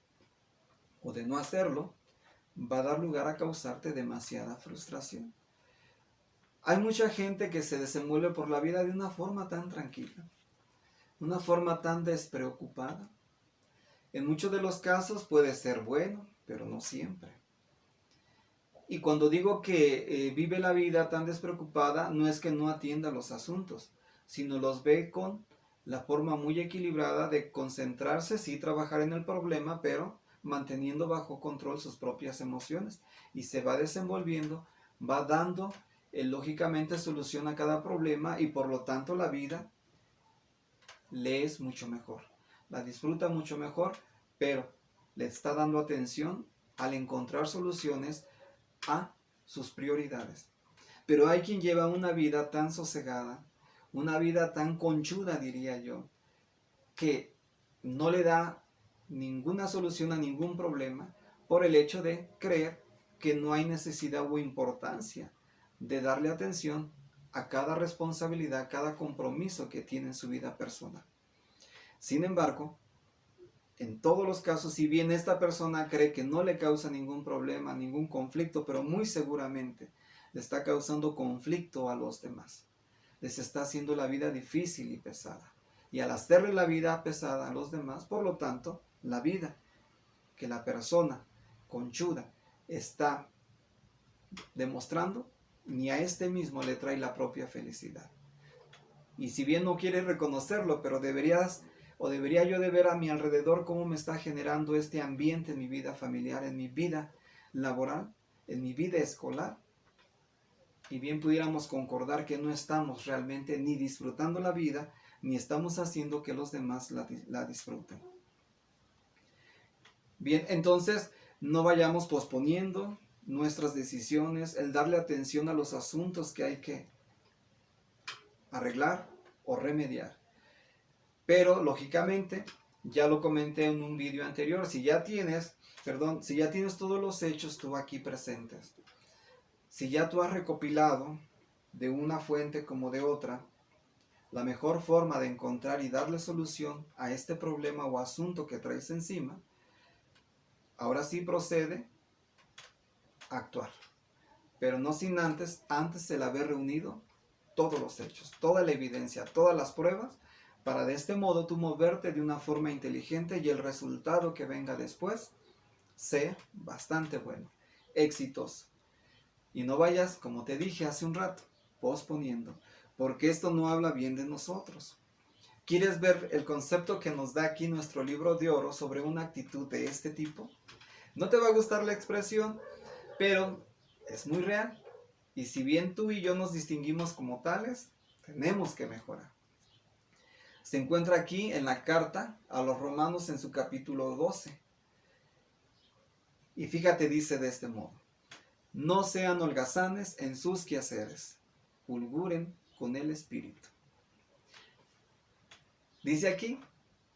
o de no hacerlo, va a dar lugar a causarte demasiada frustración. Hay mucha gente que se desenvuelve por la vida de una forma tan tranquila, una forma tan despreocupada. En muchos de los casos puede ser bueno, pero no siempre. Y cuando digo que vive la vida tan despreocupada, no es que no atienda los asuntos, sino los ve con la forma muy equilibrada de concentrarse, sí trabajar en el problema, pero manteniendo bajo control sus propias emociones. Y se va desenvolviendo, va dando lógicamente solución a cada problema y por lo tanto la vida le es mucho mejor. La disfruta mucho mejor, pero le está dando atención al encontrar soluciones a sus prioridades. Pero hay quien lleva una vida tan sosegada, una vida tan conchuda, diría yo, que no le da ninguna solución a ningún problema por el hecho de creer que no hay necesidad o importancia de darle atención a cada responsabilidad, cada compromiso que tiene en su vida personal. Sin embargo, en todos los casos, si bien esta persona cree que no le causa ningún problema, ningún conflicto, pero muy seguramente le está causando conflicto a los demás. Les está haciendo la vida difícil y pesada. Y al hacerle la vida pesada a los demás, por lo tanto, la vida que la persona conchuda está demostrando, ni a este mismo le trae la propia felicidad. Y si bien no quiere reconocerlo, pero debería yo de ver a mi alrededor cómo me está generando este ambiente en mi vida familiar, en mi vida laboral, en mi vida escolar. Y bien pudiéramos concordar que no estamos realmente ni disfrutando la vida, ni estamos haciendo que los demás la disfruten. Bien, entonces no vayamos posponiendo nuestras decisiones, el darle atención a los asuntos que hay que arreglar o remediar. Pero lógicamente, ya lo comenté en un vídeo anterior, si ya tienes todos los hechos tú aquí presentes, si ya tú has recopilado de una fuente como de otra la mejor forma de encontrar y darle solución a este problema o asunto que traes encima, ahora sí procede a actuar. Pero no sin antes el haber reunido todos los hechos, toda la evidencia, todas las pruebas, para de este modo tú moverte de una forma inteligente y el resultado que venga después sea bastante bueno, exitoso. Y no vayas, como te dije hace un rato, posponiendo, porque esto no habla bien de nosotros. ¿Quieres ver el concepto que nos da aquí nuestro libro de oro sobre una actitud de este tipo? No te va a gustar la expresión, pero es muy real. Y si bien tú y yo nos distinguimos como tales, tenemos que mejorar. Se encuentra aquí en la carta a los Romanos en su capítulo 12. Y fíjate, dice de este modo: no sean holgazanes en sus quehaceres, fulguren con el Espíritu. Dice aquí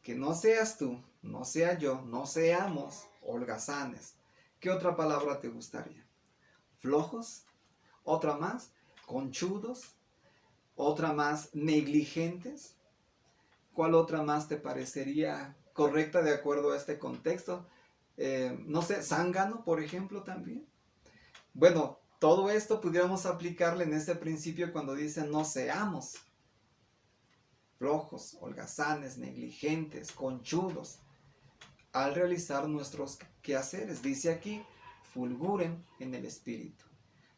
que no seas tú, no sea yo, no seamos holgazanes. ¿Qué otra palabra te gustaría? ¿Flojos? ¿Otra más? ¿Conchudos? ¿Otra más? ¿Negligentes? ¿Cuál otra más te parecería correcta de acuerdo a este contexto? No sé, zángano, por ejemplo, también. Bueno, todo esto pudiéramos aplicarle en este principio cuando dice no seamos flojos, holgazanes, negligentes, conchudos al realizar nuestros quehaceres. Dice aquí, fulguren en el Espíritu.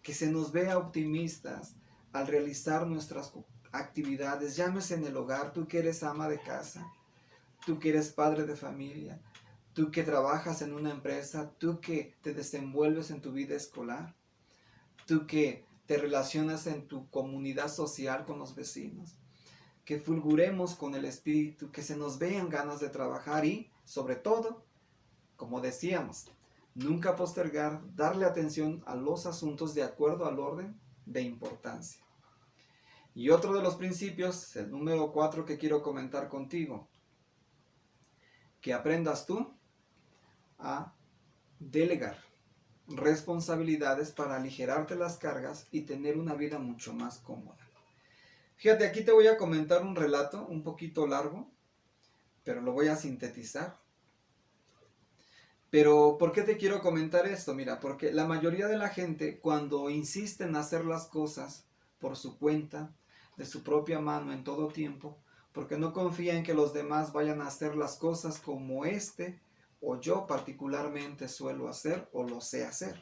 Que se nos vea optimistas al realizar nuestras actividades, llámese en el hogar, tú que eres ama de casa, tú que eres padre de familia, tú que trabajas en una empresa, tú que te desenvuelves en tu vida escolar, tú que te relacionas en tu comunidad social con los vecinos. Que fulguremos con el Espíritu, que se nos vean ganas de trabajar y, sobre todo, como decíamos, nunca postergar, darle atención a los asuntos de acuerdo al orden de importancia. Y otro de los principios, el número 4 que quiero comentar contigo, que aprendas tú a delegar responsabilidades para aligerarte las cargas y tener una vida mucho más cómoda. Fíjate, aquí te voy a comentar un relato un poquito largo, pero lo voy a sintetizar. Pero, ¿por qué te quiero comentar esto? Mira, porque la mayoría de la gente, cuando insiste en hacer las cosas por su cuenta, de su propia mano en todo tiempo, porque no confía en que los demás vayan a hacer las cosas como éste o yo particularmente suelo hacer o lo sé hacer.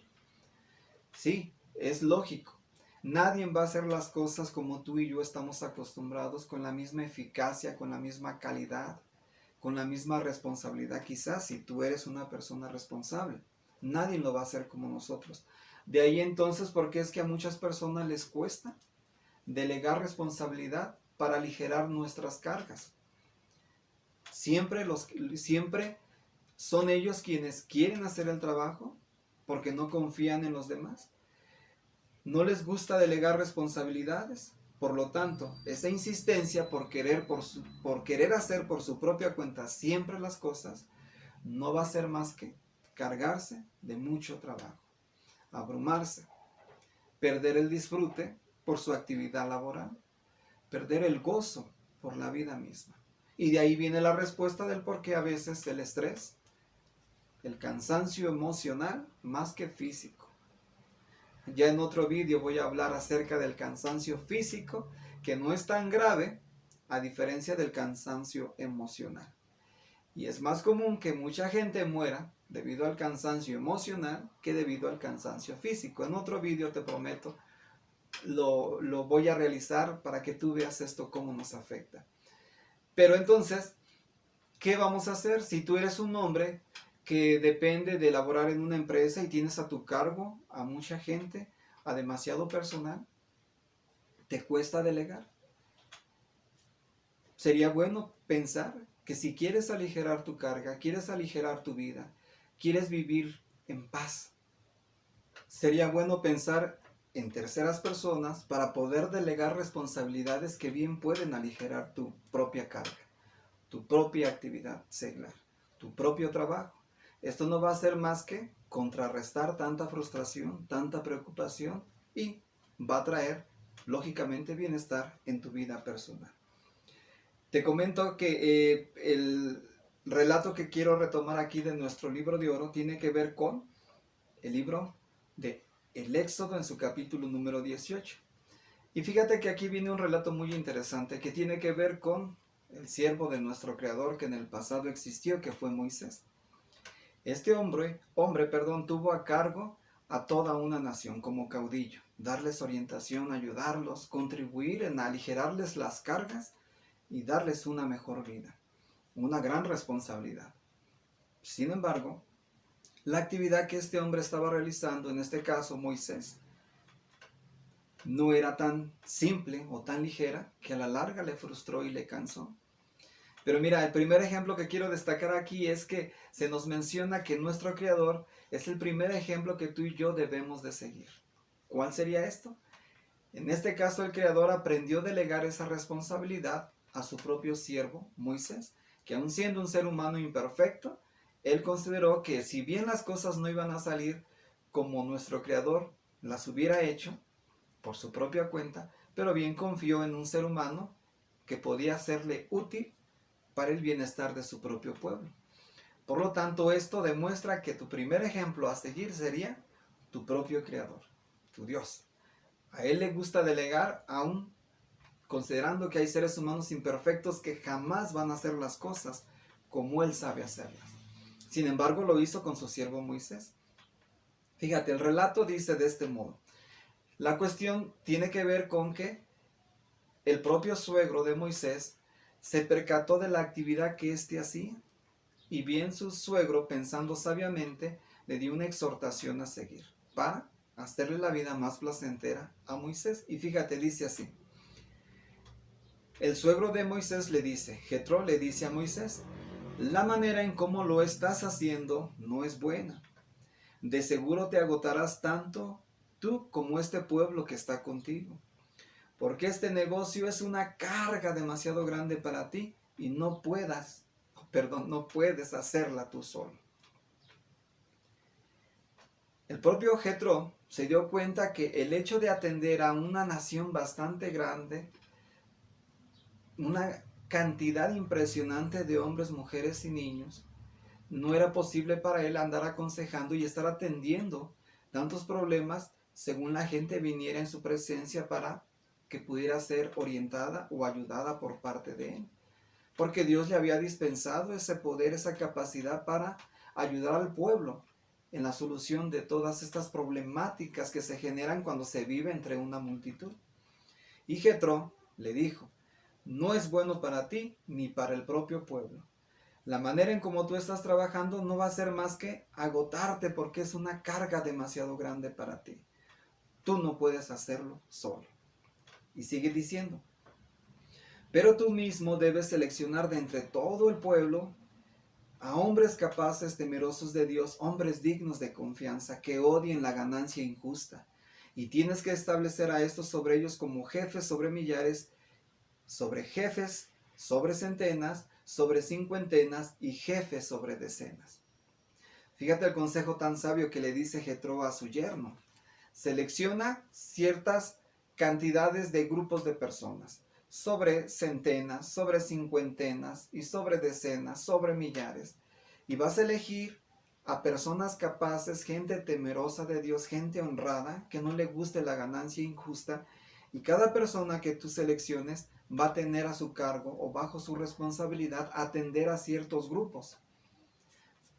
Sí, es lógico. Nadie va a hacer las cosas como tú y yo estamos acostumbrados, con la misma eficacia, con la misma calidad, con la misma responsabilidad. Quizás si tú eres una persona responsable, nadie lo va a hacer como nosotros. De ahí entonces, ¿por qué es que a muchas personas les cuesta delegar responsabilidad para aligerar nuestras cargas? Siempre son ellos quienes quieren hacer el trabajo porque no confían en los demás. No les gusta delegar responsabilidades. Por lo tanto, esa insistencia por querer hacer por su propia cuenta siempre las cosas, no va a ser más que cargarse de mucho trabajo, abrumarse, perder el disfrute por su actividad laboral, perder el gozo por la vida misma. Y de ahí viene la respuesta del por qué a veces el estrés, el cansancio emocional más que físico. Ya en otro vídeo voy a hablar acerca del cansancio físico, que no es tan grave a diferencia del cansancio emocional. Y es más común que mucha gente muera debido al cansancio emocional que debido al cansancio físico. En otro vídeo, te prometo, lo voy a realizar para que tú veas esto cómo nos afecta. Pero entonces, ¿qué vamos a hacer si tú eres un hombre que depende de laborar en una empresa y tienes a tu cargo a mucha gente, a demasiado personal? ¿Te cuesta delegar? Sería bueno pensar que si quieres aligerar tu carga, quieres aligerar tu vida, quieres vivir en paz, sería bueno pensar en terceras personas para poder delegar responsabilidades que bien pueden aligerar tu propia carga, tu propia actividad seglar, tu propio trabajo. Esto no va a hacer más que contrarrestar tanta frustración, tanta preocupación, y va a traer, lógicamente, bienestar en tu vida personal. Te comento que el relato que quiero retomar aquí de nuestro libro de oro tiene que ver con el libro de El Éxodo en su capítulo número 18. Y fíjate que aquí viene un relato muy interesante que tiene que ver con el siervo de nuestro Creador que en el pasado existió, que fue Moisés. Este hombre, tuvo a cargo a toda una nación como caudillo, darles orientación, ayudarlos, contribuir en aligerarles las cargas y darles una mejor vida, una gran responsabilidad. Sin embargo, la actividad que este hombre estaba realizando, en este caso Moisés, no era tan simple o tan ligera que a la larga le frustró y le cansó. Pero mira, el primer ejemplo que quiero destacar aquí es que se nos menciona que nuestro Creador es el primer ejemplo que tú y yo debemos de seguir. ¿Cuál sería esto? En este caso, el Creador aprendió a delegar esa responsabilidad a su propio siervo, Moisés, que aun siendo un ser humano imperfecto, él consideró que si bien las cosas no iban a salir como nuestro Creador las hubiera hecho por su propia cuenta, pero bien confió en un ser humano que podía serle útil para el bienestar de su propio pueblo. Por lo tanto, esto demuestra que tu primer ejemplo a seguir sería tu propio Creador, tu Dios. A Él le gusta delegar, aún considerando que hay seres humanos imperfectos que jamás van a hacer las cosas como Él sabe hacerlas. Sin embargo, lo hizo con su siervo Moisés. Fíjate, el relato dice de este modo. La cuestión tiene que ver con que el propio suegro de Moisés se percató de la actividad que éste hacía, y bien su suegro, pensando sabiamente, le dio una exhortación a seguir para hacerle la vida más placentera a Moisés. Y fíjate, dice así. El suegro de Moisés le dice, Jetro le dice a Moisés, la manera en cómo lo estás haciendo no es buena. De seguro te agotarás tanto tú como este pueblo que está contigo, porque este negocio es una carga demasiado grande para ti y no puedes hacerla tú solo. El propio Jetro se dio cuenta que el hecho de atender a una nación bastante grande, una cantidad impresionante de hombres, mujeres y niños, no era posible para él andar aconsejando y estar atendiendo tantos problemas según la gente viniera en su presencia para que pudiera ser orientada o ayudada por parte de él. Porque Dios le había dispensado ese poder, esa capacidad para ayudar al pueblo en la solución de todas estas problemáticas que se generan cuando se vive entre una multitud. Y Jetro le dijo, no es bueno para ti ni para el propio pueblo. La manera en cómo tú estás trabajando no va a ser más que agotarte porque es una carga demasiado grande para ti. Tú no puedes hacerlo solo. Y sigue diciendo, pero tú mismo debes seleccionar de entre todo el pueblo a hombres capaces, temerosos de Dios, hombres dignos de confianza, que odien la ganancia injusta. Y tienes que establecer a estos sobre ellos como jefes sobre millares, sobre jefes, sobre centenas, sobre cincuentenas y jefes sobre decenas. Fíjate el consejo tan sabio que le dice Jetro a su yerno. Selecciona ciertas cantidades de grupos de personas, sobre centenas, sobre cincuentenas y sobre decenas, sobre millares. Y vas a elegir a personas capaces, gente temerosa de Dios, gente honrada, que no le guste la ganancia injusta. Y cada persona que tú selecciones va a tener a su cargo o bajo su responsabilidad atender a ciertos grupos.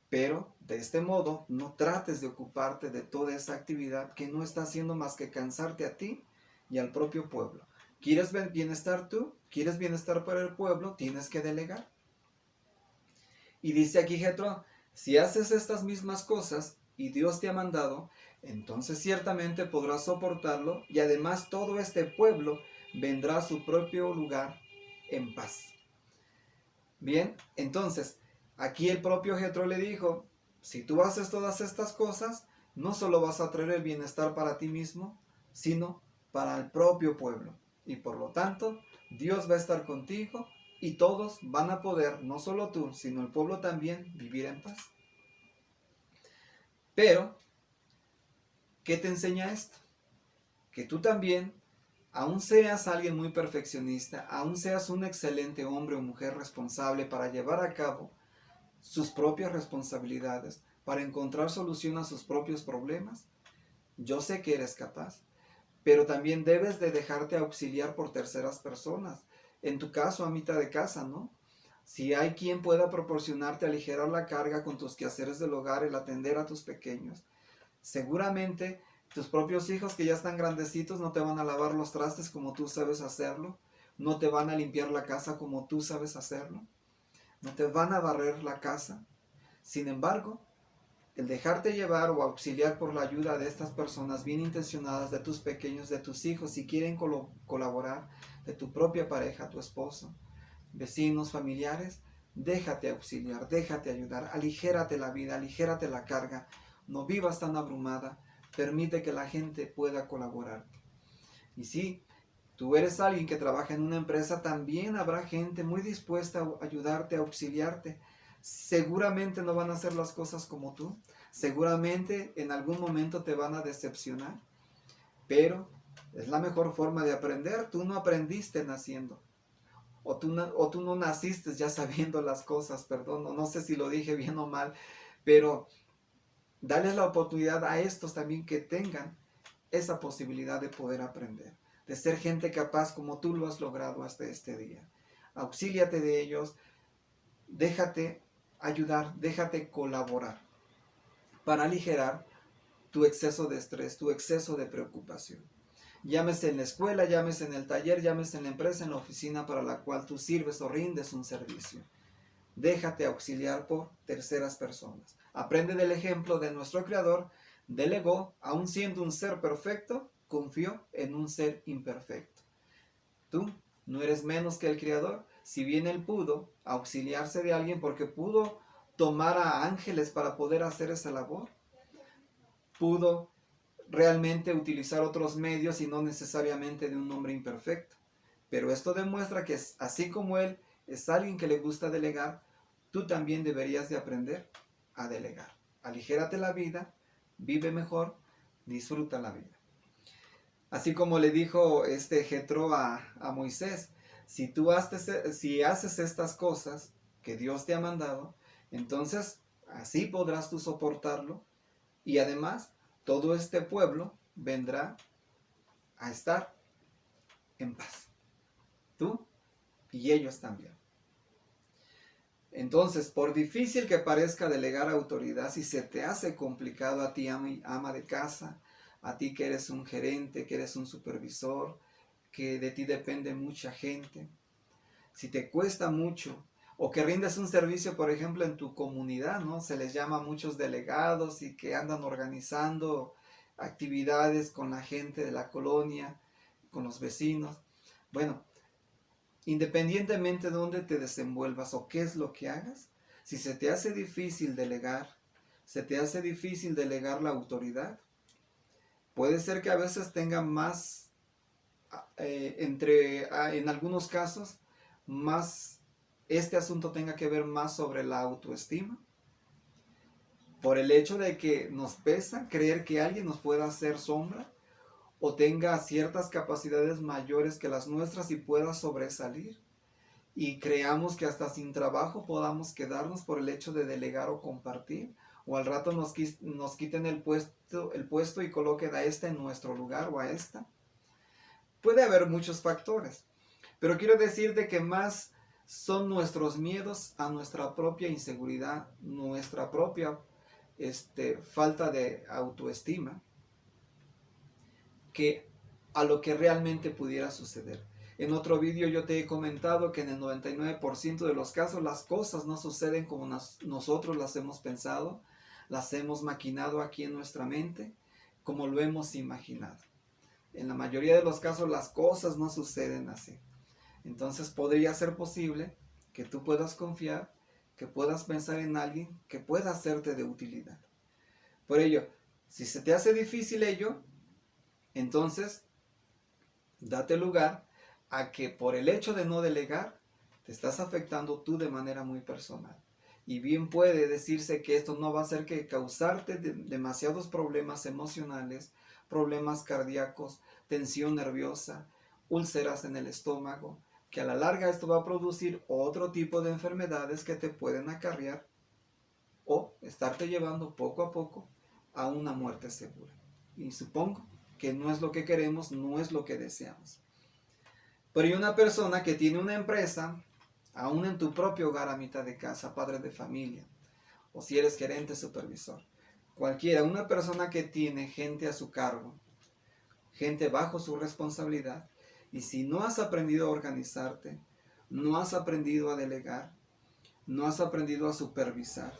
Pero de este modo no trates de ocuparte de toda esa actividad que no está haciendo más que cansarte a ti y al propio pueblo. ¿Quieres bienestar tú? ¿Quieres bienestar para el pueblo? Tienes que delegar. Y dice aquí Jetro, si haces estas mismas cosas y Dios te ha mandado, entonces ciertamente podrás soportarlo y además todo este pueblo vendrá a su propio lugar en paz. Bien, entonces, aquí el propio Jetro le dijo, si tú haces todas estas cosas, no solo vas a traer el bienestar para ti mismo, sino para el propio pueblo. Y por lo tanto, Dios va a estar contigo y todos van a poder, no solo tú, sino el pueblo también, vivir en paz. Pero, ¿qué te enseña esto? Que tú también, aún seas alguien muy perfeccionista, aún seas un excelente hombre o mujer responsable para llevar a cabo sus propias responsabilidades, para encontrar solución a sus propios problemas, yo sé que eres capaz, pero también debes de dejarte auxiliar por terceras personas. En tu caso, a mitad de casa, ¿no? Si hay quien pueda proporcionarte aligerar la carga con tus quehaceres del hogar, el atender a tus pequeños, seguramente tus propios hijos que ya están grandecitos no te van a lavar los trastes como tú sabes hacerlo, no te van a limpiar la casa como tú sabes hacerlo, no te van a barrer la casa. Sin embargo, el dejarte llevar o auxiliar por la ayuda de estas personas bien intencionadas, de tus pequeños, de tus hijos, si quieren colaborar, de tu propia pareja, tu esposo, vecinos, familiares, déjate auxiliar, déjate ayudar, aligérate la vida, aligérate la carga, no vivas tan abrumada, permite que la gente pueda colaborar. Y si tú eres alguien que trabaja en una empresa, también habrá gente muy dispuesta a ayudarte, a auxiliarte. Seguramente no van a hacer las cosas como tú, seguramente en algún momento te van a decepcionar, pero es la mejor forma de aprender. Tú no aprendiste naciendo, o tú no naciste ya sabiendo las cosas, perdón, no sé si lo dije bien o mal, pero dale la oportunidad a estos también que tengan esa posibilidad de poder aprender, de ser gente capaz como tú lo has logrado hasta este día. Auxíliate de ellos, déjate ayudar, déjate colaborar para aligerar tu exceso de estrés, tu exceso de preocupación. Llámese en la escuela, llámese en el taller, llámese en la empresa, en la oficina para la cual tú sirves o rindes un servicio. Déjate auxiliar por terceras personas. Aprende del ejemplo de nuestro Creador. Delegó, aun siendo un ser perfecto, confió en un ser imperfecto. Tú no eres menos que el Creador. Si bien Él pudo auxiliarse de alguien porque pudo tomar a ángeles para poder hacer esa labor, pudo realmente utilizar otros medios y no necesariamente de un hombre imperfecto. Pero esto demuestra que así como Él es alguien que le gusta delegar, tú también deberías de aprender a delegar. Aligérate la vida, vive mejor, disfruta la vida. Así como le dijo Jetro a Moisés, si haces estas cosas que Dios te ha mandado, entonces así podrás tú soportarlo y además todo este pueblo vendrá a estar en paz. Tú y ellos también. Entonces, por difícil que parezca delegar autoridad, si se te hace complicado a ti, ama de casa, a ti que eres un gerente, que eres un supervisor, que de ti depende mucha gente, si te cuesta mucho, o que rindes un servicio, por ejemplo, en tu comunidad, ¿no? Se les llama a muchos delegados y que andan organizando actividades con la gente de la colonia, con los vecinos. Bueno, independientemente de dónde te desenvuelvas o qué es lo que hagas, si se te hace difícil delegar, se te hace difícil delegar la autoridad, puede ser que a veces tenga más, en algunos casos, más, este asunto tenga que ver más sobre la autoestima, por el hecho de que nos pesa creer que alguien nos pueda hacer sombra o tenga ciertas capacidades mayores que las nuestras y pueda sobresalir. Y creamos que hasta sin trabajo podamos quedarnos por el hecho de delegar o compartir, o al rato nos quiten el puesto y coloquen a esta en nuestro lugar o a esta. Puede haber muchos factores, pero quiero decirte que más son nuestros miedos a nuestra propia inseguridad, nuestra propia falta de autoestima, que a lo que realmente pudiera suceder. En otro vídeo yo te he comentado que en el 99% de los casos las cosas no suceden como nosotros las hemos pensado, las hemos maquinado aquí en nuestra mente, como lo hemos imaginado. En la mayoría de los casos las cosas no suceden así. Entonces podría ser posible que tú puedas confiar, que puedas pensar en alguien que pueda hacerte de utilidad. Por ello, si se te hace difícil ello, entonces date lugar a que por el hecho de no delegar, te estás afectando tú de manera muy personal. Y bien puede decirse que esto no va a hacer que causarte demasiados problemas emocionales, problemas cardíacos, tensión nerviosa, úlceras en el estómago, que a la larga esto va a producir otro tipo de enfermedades que te pueden acarrear o estarte llevando poco a poco a una muerte segura. Y supongo que no es lo que queremos, no es lo que deseamos. Pero hay una persona que tiene una empresa, aún en tu propio hogar a mitad de casa, padre de familia, o si eres gerente, supervisor, cualquiera, una persona que tiene gente a su cargo, gente bajo su responsabilidad, y si no has aprendido a organizarte, no has aprendido a delegar, no has aprendido a supervisar,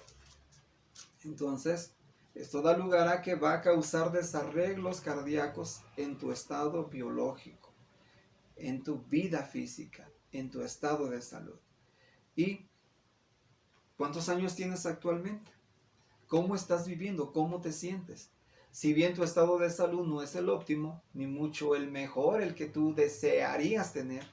entonces esto da lugar a que va a causar desarreglos cardíacos en tu estado biológico, en tu vida física, en tu estado de salud. ¿Y cuántos años tienes actualmente? ¿Cómo estás viviendo? ¿Cómo te sientes? Si bien tu estado de salud no es el óptimo, ni mucho el mejor, el que tú desearías tener,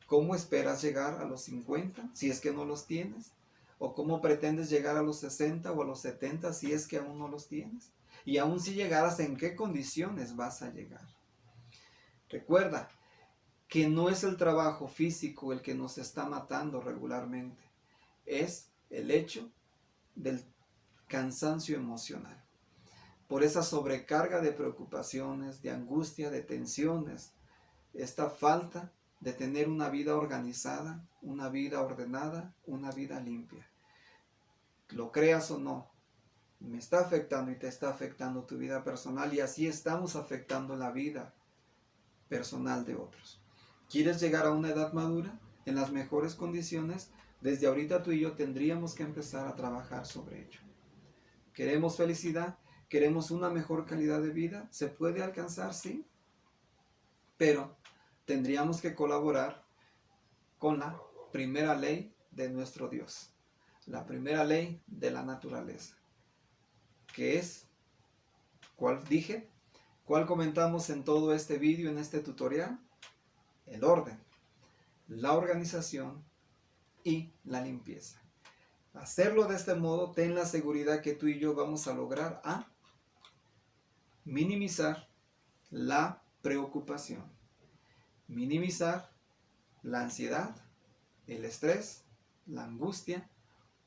¿cómo esperas llegar a los 50 si es que no los tienes? ¿O cómo pretendes llegar a los 60 o a los 70 si es que aún no los tienes? Y aún si llegaras, ¿en qué condiciones vas a llegar? Recuerda que no es el trabajo físico el que nos está matando regularmente, es el hecho del cansancio emocional. Por esa sobrecarga de preocupaciones, de angustia, de tensiones, esta falta de tener una vida organizada, una vida ordenada, una vida limpia. Lo creas o no, me está afectando y te está afectando tu vida personal y así estamos afectando la vida personal de otros. ¿Quieres llegar a una edad madura en las mejores condiciones? Desde ahorita tú y yo tendríamos que empezar a trabajar sobre ello. ¿Queremos felicidad? ¿Queremos una mejor calidad de vida? ¿Se puede alcanzar? Sí. Pero tendríamos que colaborar con la primera ley de nuestro Dios. La primera ley de la naturaleza. Que es, ¿cuál dije? ¿Cuál comentamos en todo este vídeo, en este tutorial? El orden, la organización y la limpieza. Hacerlo de este modo, ten la seguridad que tú y yo vamos a lograr a minimizar la preocupación, minimizar la ansiedad, el estrés, la angustia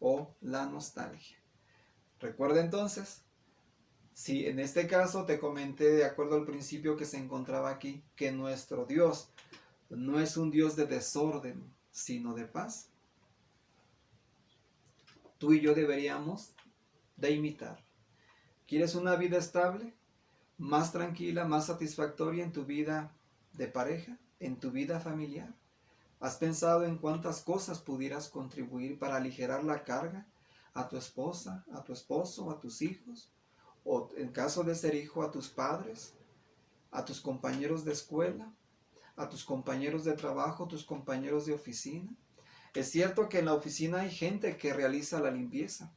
o la nostalgia. Recuerda entonces, si en este caso te comenté de acuerdo al principio que se encontraba aquí, que nuestro Dios no es un Dios de desorden, sino de paz. Tú y yo deberíamos de imitar. ¿Quieres una vida estable, más tranquila, más satisfactoria en tu vida de pareja, en tu vida familiar? ¿Has pensado en cuántas cosas pudieras contribuir para aligerar la carga a tu esposa, a tu esposo, a tus hijos? O en caso de ser hijo, a tus padres, a tus compañeros de escuela, a tus compañeros de trabajo, tus compañeros de oficina. Es cierto que en la oficina hay gente que realiza la limpieza.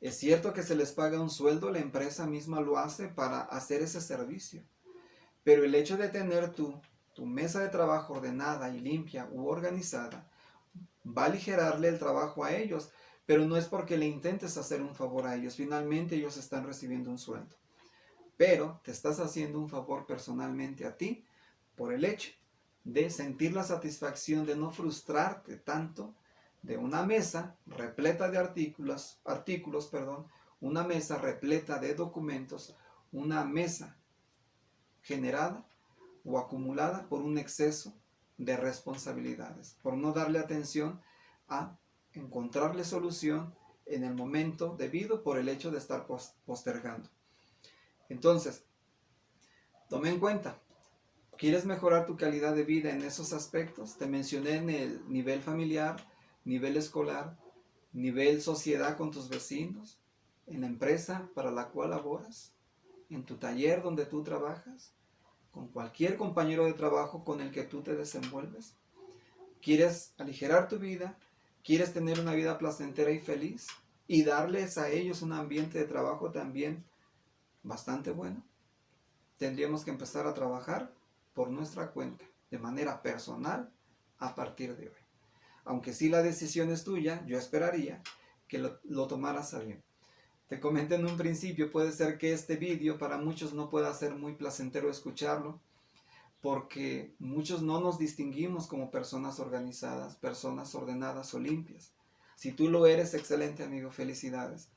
Es cierto que se les paga un sueldo, la empresa misma lo hace para hacer ese servicio. Pero el hecho de tener tu mesa de trabajo ordenada y limpia u organizada va a aligerarle el trabajo a ellos, pero no es porque le intentes hacer un favor a ellos. Finalmente ellos están recibiendo un sueldo. Pero te estás haciendo un favor personalmente a ti por el hecho de sentir la satisfacción de no frustrarte tanto de una mesa repleta de artículos, una mesa repleta de documentos, una mesa generada o acumulada por un exceso de responsabilidades, por no darle atención a encontrarle solución en el momento debido por el hecho de estar postergando. Entonces, tome en cuenta, ¿quieres mejorar tu calidad de vida en esos aspectos? Te mencioné en el nivel familiar, nivel escolar, nivel sociedad con tus vecinos, en la empresa para la cual laboras, en tu taller donde tú trabajas, con cualquier compañero de trabajo con el que tú te desenvuelves. ¿Quieres aligerar tu vida? ¿Quieres tener una vida placentera y feliz? Y darles a ellos un ambiente de trabajo también bastante bueno. Tendríamos que empezar a trabajar por nuestra cuenta, de manera personal, a partir de hoy. Aunque sí la decisión es tuya, yo esperaría que lo tomaras a bien. Te comenté en un principio, puede ser que este vídeo para muchos no pueda ser muy placentero escucharlo, porque muchos no nos distinguimos como personas organizadas, personas ordenadas o limpias. Si tú lo eres, excelente amigo, felicidades.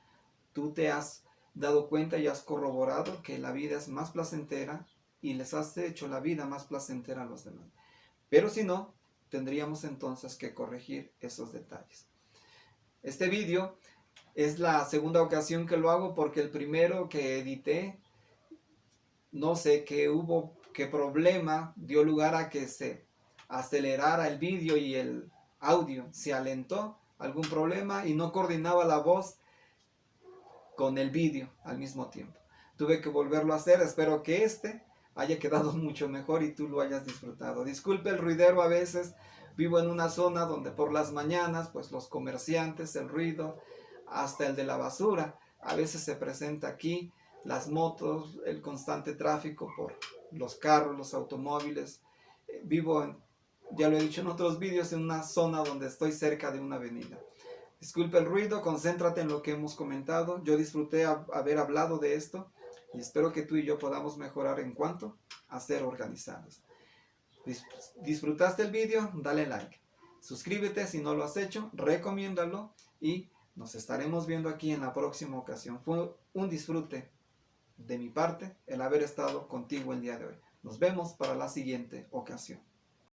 Tú te has dado cuenta y has corroborado que la vida es más placentera y les has hecho la vida más placentera a los demás. Pero si no, tendríamos entonces que corregir esos detalles. Este vídeo es la segunda ocasión que lo hago porque el primero que edité, no sé qué problema dio lugar a que se acelerara el vídeo y el audio. Se alentó algún problema y no coordinaba la voz con el vídeo al mismo tiempo. Tuve que volverlo a hacer, espero que este haya quedado mucho mejor y tú lo hayas disfrutado. Disculpe el ruidero, a veces vivo en una zona donde por las mañanas, pues los comerciantes, el ruido, hasta el de la basura, a veces se presenta aquí, las motos, el constante tráfico por los carros, los automóviles. Ya lo he dicho en otros vídeos, en una zona donde estoy cerca de una avenida. Disculpe el ruido, concéntrate en lo que hemos comentado. Yo disfruté haber hablado de esto y espero que tú y yo podamos mejorar en cuanto a ser organizados. ¿Disfrutaste el vídeo? Dale like. Suscríbete si no lo has hecho, recomiéndalo y nos estaremos viendo aquí en la próxima ocasión. Fue un disfrute de mi parte el haber estado contigo el día de hoy. Nos vemos para la siguiente ocasión.